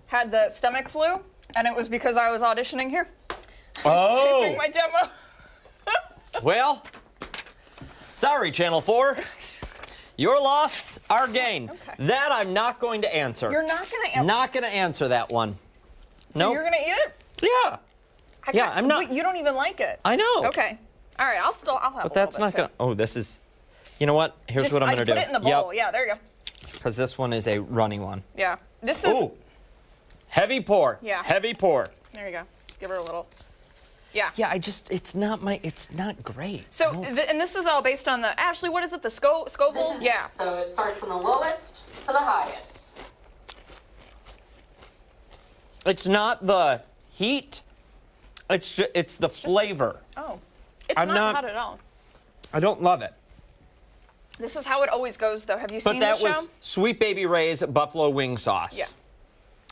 had the stomach flu, and it was because I was auditioning here. I was taping my demo. Well, sorry, Channel 4. Your loss, our gain. Okay. That I'm not going to answer. You're not gonna answer. Not going to answer that one. So Nope. you're gonna eat it? Yeah. Yeah, I'm not. Wait, you don't even like it. I know. Okay. All right. I'll have. But that's not going to. Oh, this is. You know what? Here's what I'm going to do. Put it in the bowl. Yeah. There you go. Because this one is a running one. Yeah. This is. Ooh. Heavy pour. Yeah. Heavy pour. There you go. Give her a little. Yeah. Yeah, it's not great. So, and this is all based on the, Ashley, what is it, the Scoville? Yeah. So it starts from the lowest to the highest. It's not the heat. It's the flavor. Oh. It's I'm not not- hot at all. I don't love it. This is how it always goes, though. Have you But seen that the show? was Sweet Baby Ray's buffalo wing sauce. Yeah.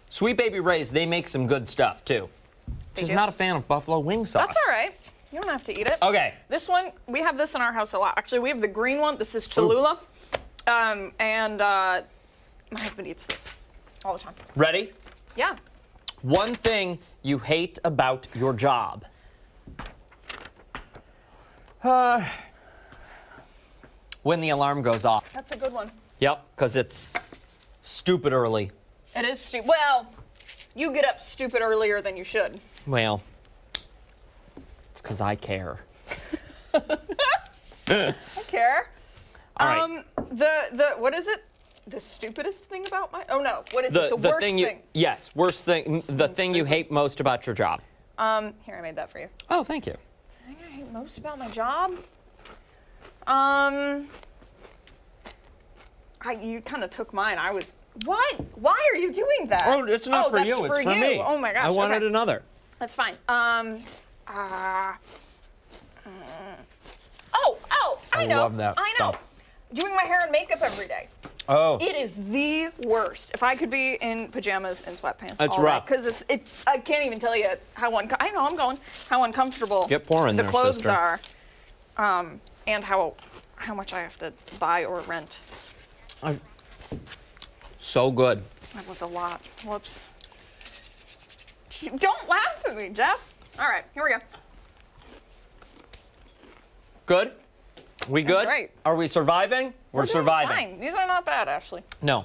Sweet Baby Ray's, they make some good stuff too. They Just do? not a fan of buffalo wing sauce. That's all right. You don't have to eat it. Okay. This one, we have this in our house a lot. Actually, we have the green one. This is Cholula. My husband eats this all the time. Ready? Yeah. One thing you hate about your job. When the alarm goes off. That's a good one. Yep, because it's stupid early. It is stupid. Well, you get up stupid earlier than you should. Well, it's because I care. I care. All right. The what is it? The stupidest thing about my? Oh no. What is it? The worst thing thing. Yes, worst thing. The thing you hate most about your job. Here, I made that for you. Oh, thank you. I think I hate most about my job. You kind of took mine. What? Why are you doing that? Oh, it's not for that's you. It's for you. me. Oh my gosh. I wanted okay. another. That's fine. I know. love that I know. stuff. Doing my hair and makeup every day. Oh. It is the worst. If I could be in pajamas and sweatpants That's all rough. because it's. I can't even tell you how how uncomfortable Get pouring the there, clothes sister. are, and how much I have to buy or rent. So good. That was a lot. Whoops. Don't laugh at me, Jeff. All right, here we go. Good? We good? Great. Are we surviving? We're doing surviving. Fine. These are not bad, actually. No.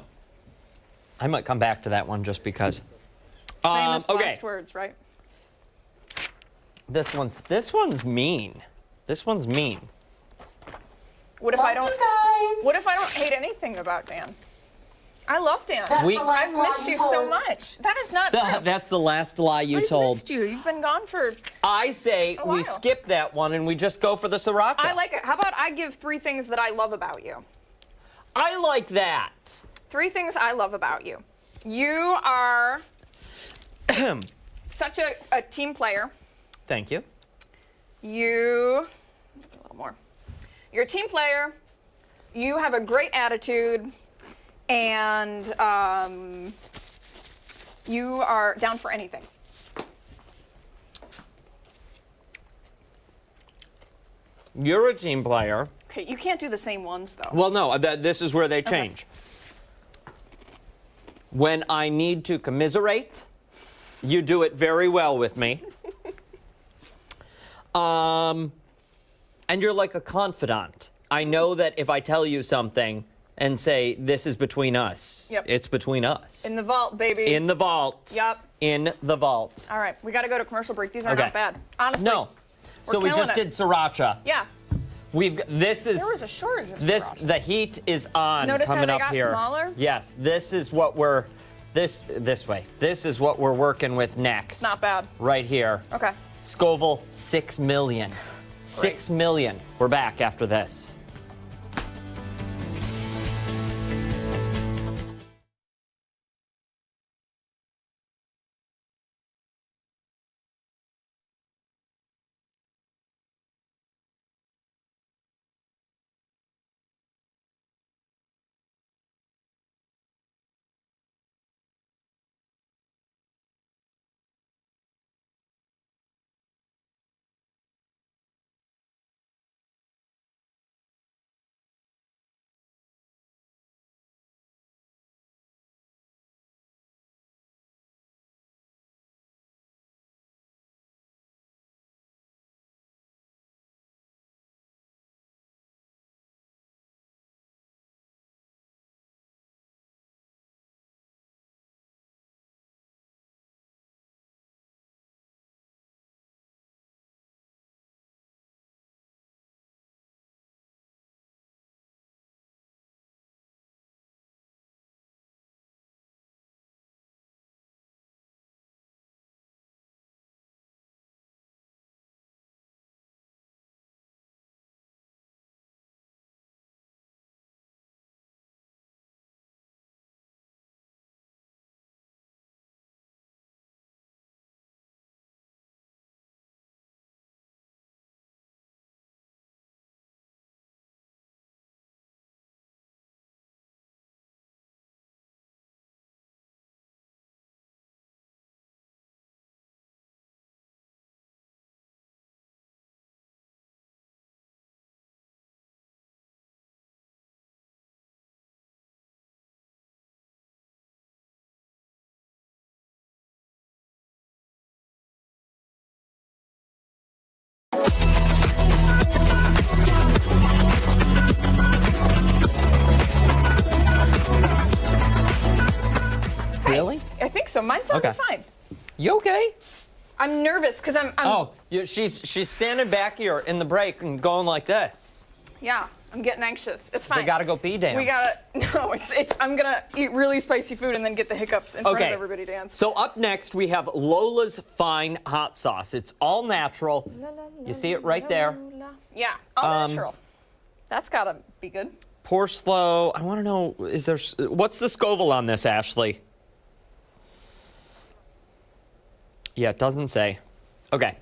I might come back to that one just because. Famous Okay. last words, right? This one's mean. This one's mean. What if Love I don't? you guys. What if I don't hate anything about Dan? I love Dan. That's the last I've lie missed you you so told. much. That is not true. That's the last lie you I've told. missed you. You've been gone for. I say a we while. skip that one and we just go for the sriracha. I like it. How about I give 3 things that I love about you? I like that. 3 things I love about you. You are such a team player. Thank you. A little more. You're a team player. You have a great attitude, and you are down for anything. You're a team player. Okay, you can't do the same ones though. Well, no, this is where they change. When I need to commiserate, you do it very well with me. And you're like a confidant. I know that if I tell you something and say, this is between us, Yep. it's between us. In the vault, baby. In the vault. Yep. In the vault. All right, we got to go to commercial break. These are Okay. not bad. Honestly. No. So we killing just it. did siracha. Yeah. This is. There was a shortage of This sriracha. the heat is on Notice how coming they up got here. smaller? Yes, this is what we're this way. This is what we're working with next. Not bad. Right here. Okay. Scoville 6 million. 6 million. We're back after this. Really? I think so. Mine sounded Okay. fine. You okay? I'm nervous because I'm Oh, she's standing back here in the break and going like this. yeah. I'm getting anxious. It's fine. They gotta go pee dance. We gotta. No, I'm gonna eat really spicy food and then get the hiccups in front of everybody dance. So up next we have Lola's Fine Hot Sauce. It's all natural. You see it right there. Yeah, all natural. That's gotta be good. Pour slow. I want to know, what's the Scoville on this, Ashley? Yeah, it doesn't say. Okay.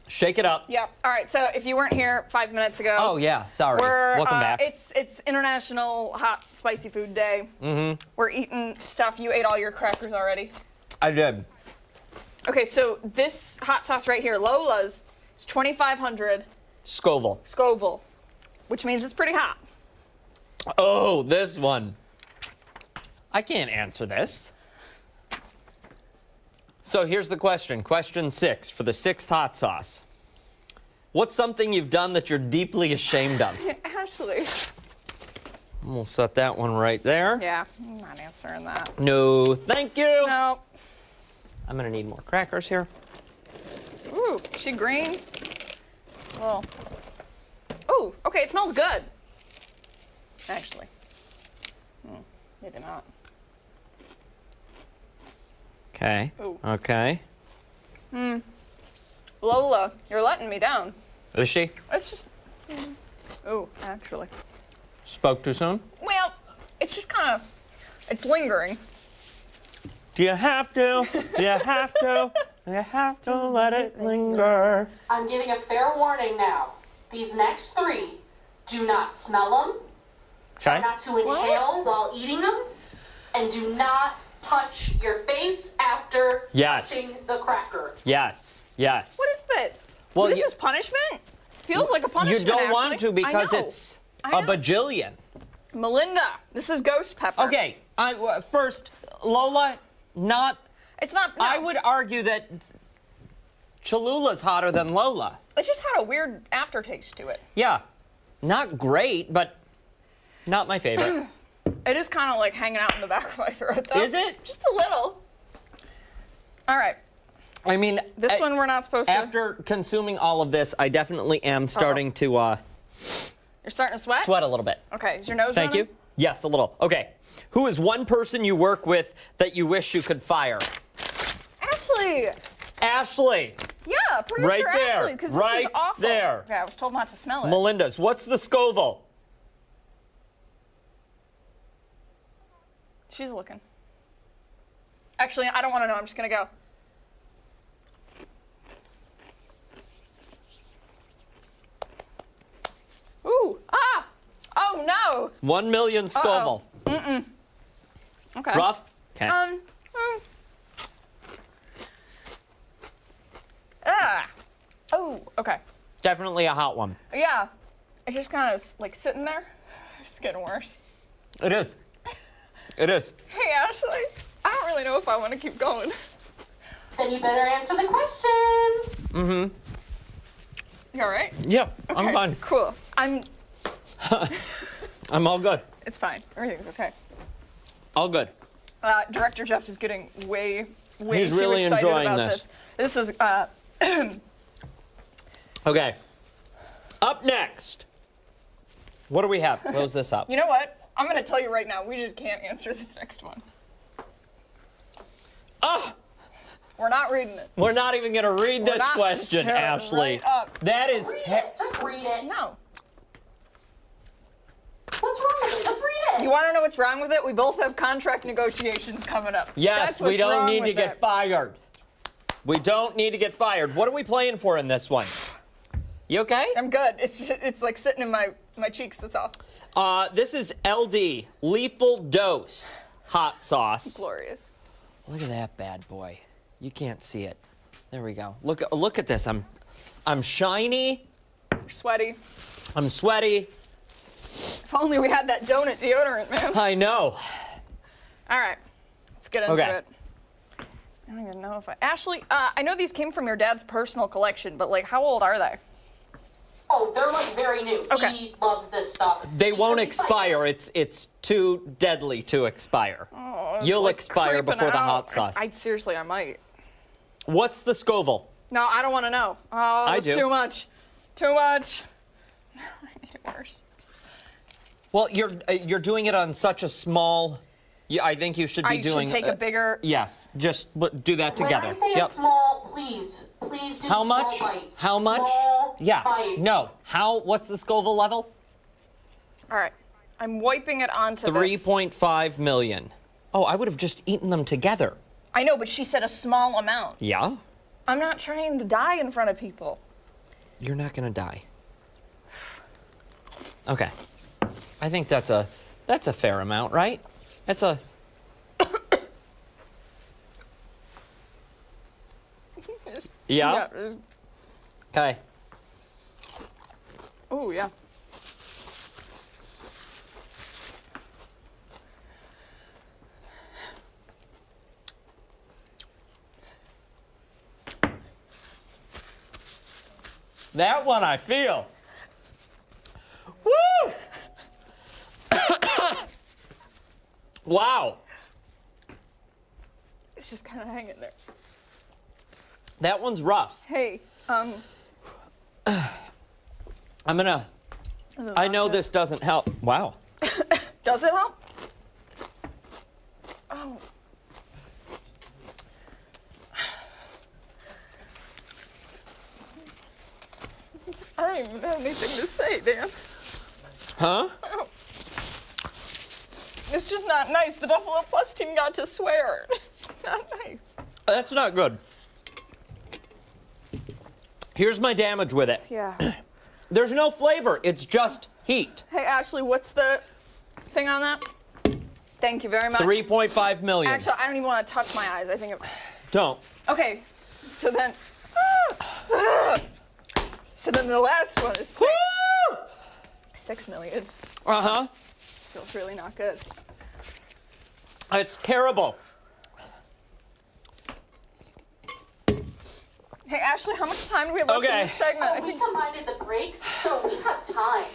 Shake it up. Yeah. All right. So if you weren't here 5 minutes ago. Oh yeah. Sorry. Welcome back. It's International Hot Spicy Food Day. We're eating stuff. You ate all your crackers already. I did. Okay. So this hot sauce right here, Lola's, is 2,500 Scoville, which means it's pretty hot. Oh, this one. I can't answer this. So here's the question. Question 6 for the 6th hot sauce. What's something you've done that you're deeply ashamed of? Ashley. We'll set that one right there. Yeah, I'm not answering that. No, thank you. No. I'm gonna need more crackers here. Ooh, is she green? Well. Ooh, okay, it smells good. Actually. Maybe not. Okay. Ooh. Okay. Lola, you're letting me down. Is she? It's just. Ooh, actually. Spoke too soon? Well, it's just kind of. It's lingering. Do you have to? Do you have to? Do you have to let it linger? I'm giving a fair warning now. These next 3, do not smell them. Try not to inhale while eating them. And do not touch your face after touching the cracker. Yes. Yes. What is this? Well, this is punishment? Feels like a punishment. You don't want Ashley. to because I know. it's a bajillion. Melinda, this is ghost pepper. Okay. First, Lola, not. It's not. No. I would argue that Cholula's hotter than Lola. It just had a weird aftertaste to it. Yeah. Not great, but not my favorite. It is kind of like hanging out in the back of my throat, though. Is it? Just a little. All right. I mean, this one we're not supposed to. After consuming all of this, I definitely am starting to. You're starting to sweat? Sweat a little bit. Okay. Is your nose Thank you. Yes, a little. Okay. Who is one person you work with that you wish you could fire? Ashley. Ashley. Yeah, producer Right there. Ashley. 'Cause Right this is awful. there. Okay, I was told not to smell it. Melinda's. What's the Scoville? She's looking. Actually, I don't want to know. I'm just going to go. Ooh. Ah! Oh, no. 1 million Scoville. Mm-mm. Okay. Rough? Okay. Oh, okay. Definitely a hot one. Yeah. It's just kind of like sitting there. It's getting worse. It is. It is. Hey, Ashley. I don't really know if I want to keep going. Then you better answer the question. Mm-hmm. You all right? Yeah, Okay, I'm fine. Cool. I'm all good. It's fine. Everything's okay. All good. Director Jeff is getting way He's too really excited enjoying about this. This is Okay. Up next. What do we have? Close this up. You know what? I'm going to tell you right now, we just can't answer this next one. Oh! We're not reading it. We're not even going to read this not. question, Shut Ashley. right up. That is Just read it. No. What's wrong with it? Just read it. You want to know what's wrong with it? We both have contract negotiations coming up. Yes, That's we what's don't wrong need to with get it. fired. We don't need to get fired. What are we playing for in this one? You okay? I'm good. It's like sitting in my cheeks, that's all. This is LD, Lethal Dose Hot Sauce. Glorious. Look at that bad boy. You can't see it. There we go. Look at this. I'm shiny. You're sweaty. I'm sweaty. If only we had that donut deodorant, man. I know. All right. Let's get into Okay. it. I don't even know if Ashley, I know these came from your dad's personal collection, but like, how old are they? Oh, they're like very new. Okay. He loves this stuff. They won't expire. It's too deadly to expire. Oh, it's You'll like expire creeping before the out. hot sauce. Seriously, I might. What's the Scoville? No, I don't want to know. Oh, I it's do. too much. Too much. I made it worse. Well, you're doing it on such a small. I think you should be doing. I should take a bigger. Yes, just do that together. When I say a small, please do How small much? bites. How much? Small Yeah. bites. No. How? What's the Scoville level? All right. I'm wiping it onto 3.5 million. Oh, I would have just eaten them together. I know, but she said a small amount. Yeah? I'm not trying to die in front of people. You're not gonna die. Okay. I think that's a fair amount, right? That's a. Yeah? Okay. Oh, yeah. That one I feel. Woo! Wow. It's just kind of hanging there. That one's rough. Hey, I'm gonna. I know this doesn't help. Wow. Does it help? Oh. I don't even have anything to say, Dan. Huh? Oh. It's just not nice. The Buffalo Plus team got to swear. It's just not nice. That's not good. Here's my damage with it. Yeah. There's no flavor. It's just heat. Hey, Ashley, what's the thing on that? Thank you very much. 3.5 million. Actually, I don't even want to touch my eyes. I think it... Don't. Okay, so then... So then the last one is 6 million. Uh-huh. This feels really not good. It's terrible. Hey, Ashley, how much time do we have left in this segment? Oh, we combined the breaks, so we have time.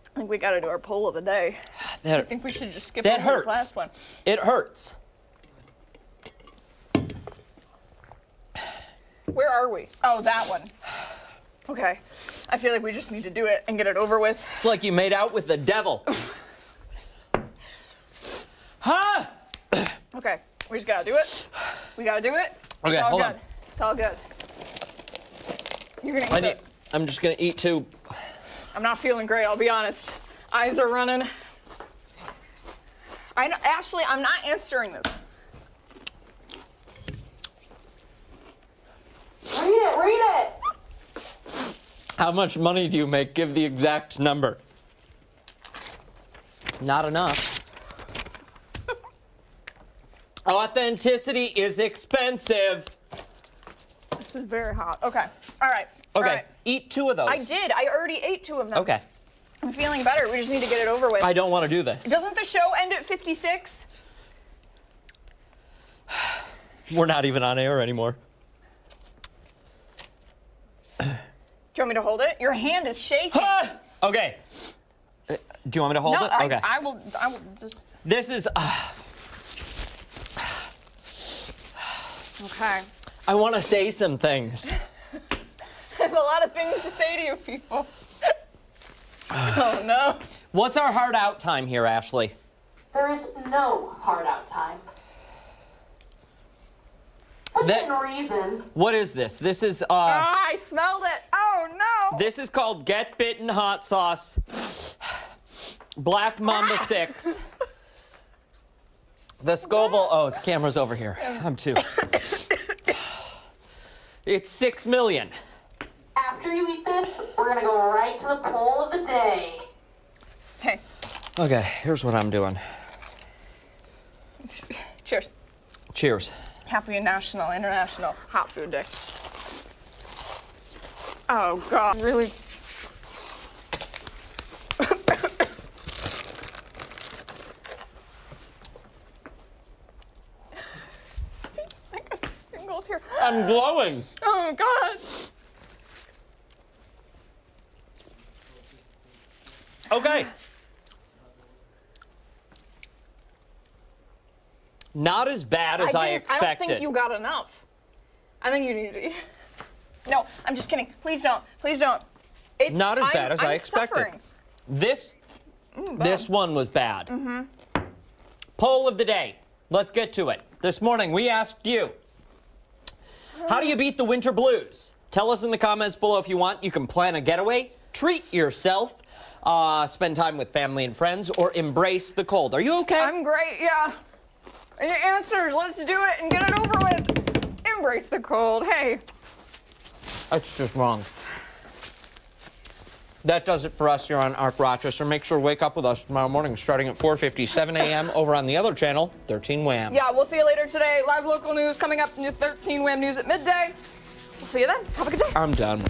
I think we got to do our poll of the day. I think we should just skip over this last one. It hurts. Where are we? Oh, that one. Okay. I feel like we just need to do it and get it over with. It's like you made out with the devil. Huh? Okay. We just gotta do it. We gotta do it. Okay, it's all hold good. on. It's all good. You're gonna eat it. I'm just gonna eat too. I'm not feeling great, I'll be honest. Eyes are running. Ashley, I'm not answering this. Read it. How much money do you make? Give the exact number. Not enough. Authenticity is expensive. This is very hot. Okay. All right. Okay. All right. Eat 2 of those. I did. I already ate 2 of them. Okay. I'm feeling better. We just need to get it over with. I don't want to do this. Doesn't the show end at 56? We're not even on air anymore. Do you want me to hold it? Your hand is shaking. Okay. Do you want me to hold no, it? Okay. I will just. This is. Okay. I want to say some things. I have a lot of things to say to you people. Oh no. What's our hard out time here, Ashley? There is no hard out time. Within reason. What is this? This is I smelled it. Oh no. This is called Get Bitten Hot Sauce. Black Mamba 6. The Scoville. Oh, the camera's over here. I'm 2. It's 6 million. After you eat this, we're gonna go right to the poll of the day. Okay. Okay, here's what I'm doing. Cheers. Cheers. Happy National International Hot Food Day. Oh God, really? Single tear. I'm glowing. Oh God. Okay. Not as bad as I expected. I don't think you got enough. I think you need to eat. No, I'm just kidding. Please don't. Please don't. It's not as bad as I expected. Suffering. This one was bad. Poll of the day. Let's get to it. This morning we asked you, how do you beat the winter blues? Tell us in the comments below if you want. You can plan a getaway, treat yourself, spend time with family and friends, or embrace the cold. Are you okay? I'm great, yeah. Any answers? Let's do it and get it over with. Embrace the cold. Hey. That's just wrong. That does it for us here on ARC Rochester. Make sure to wake up with us tomorrow morning starting at 4:57 a.m. over on the other channel, 13 Wham. Yeah, we'll see you later today. Live local news coming up, new 13 Wham News at midday. We'll see you then. Have a good day. I'm done.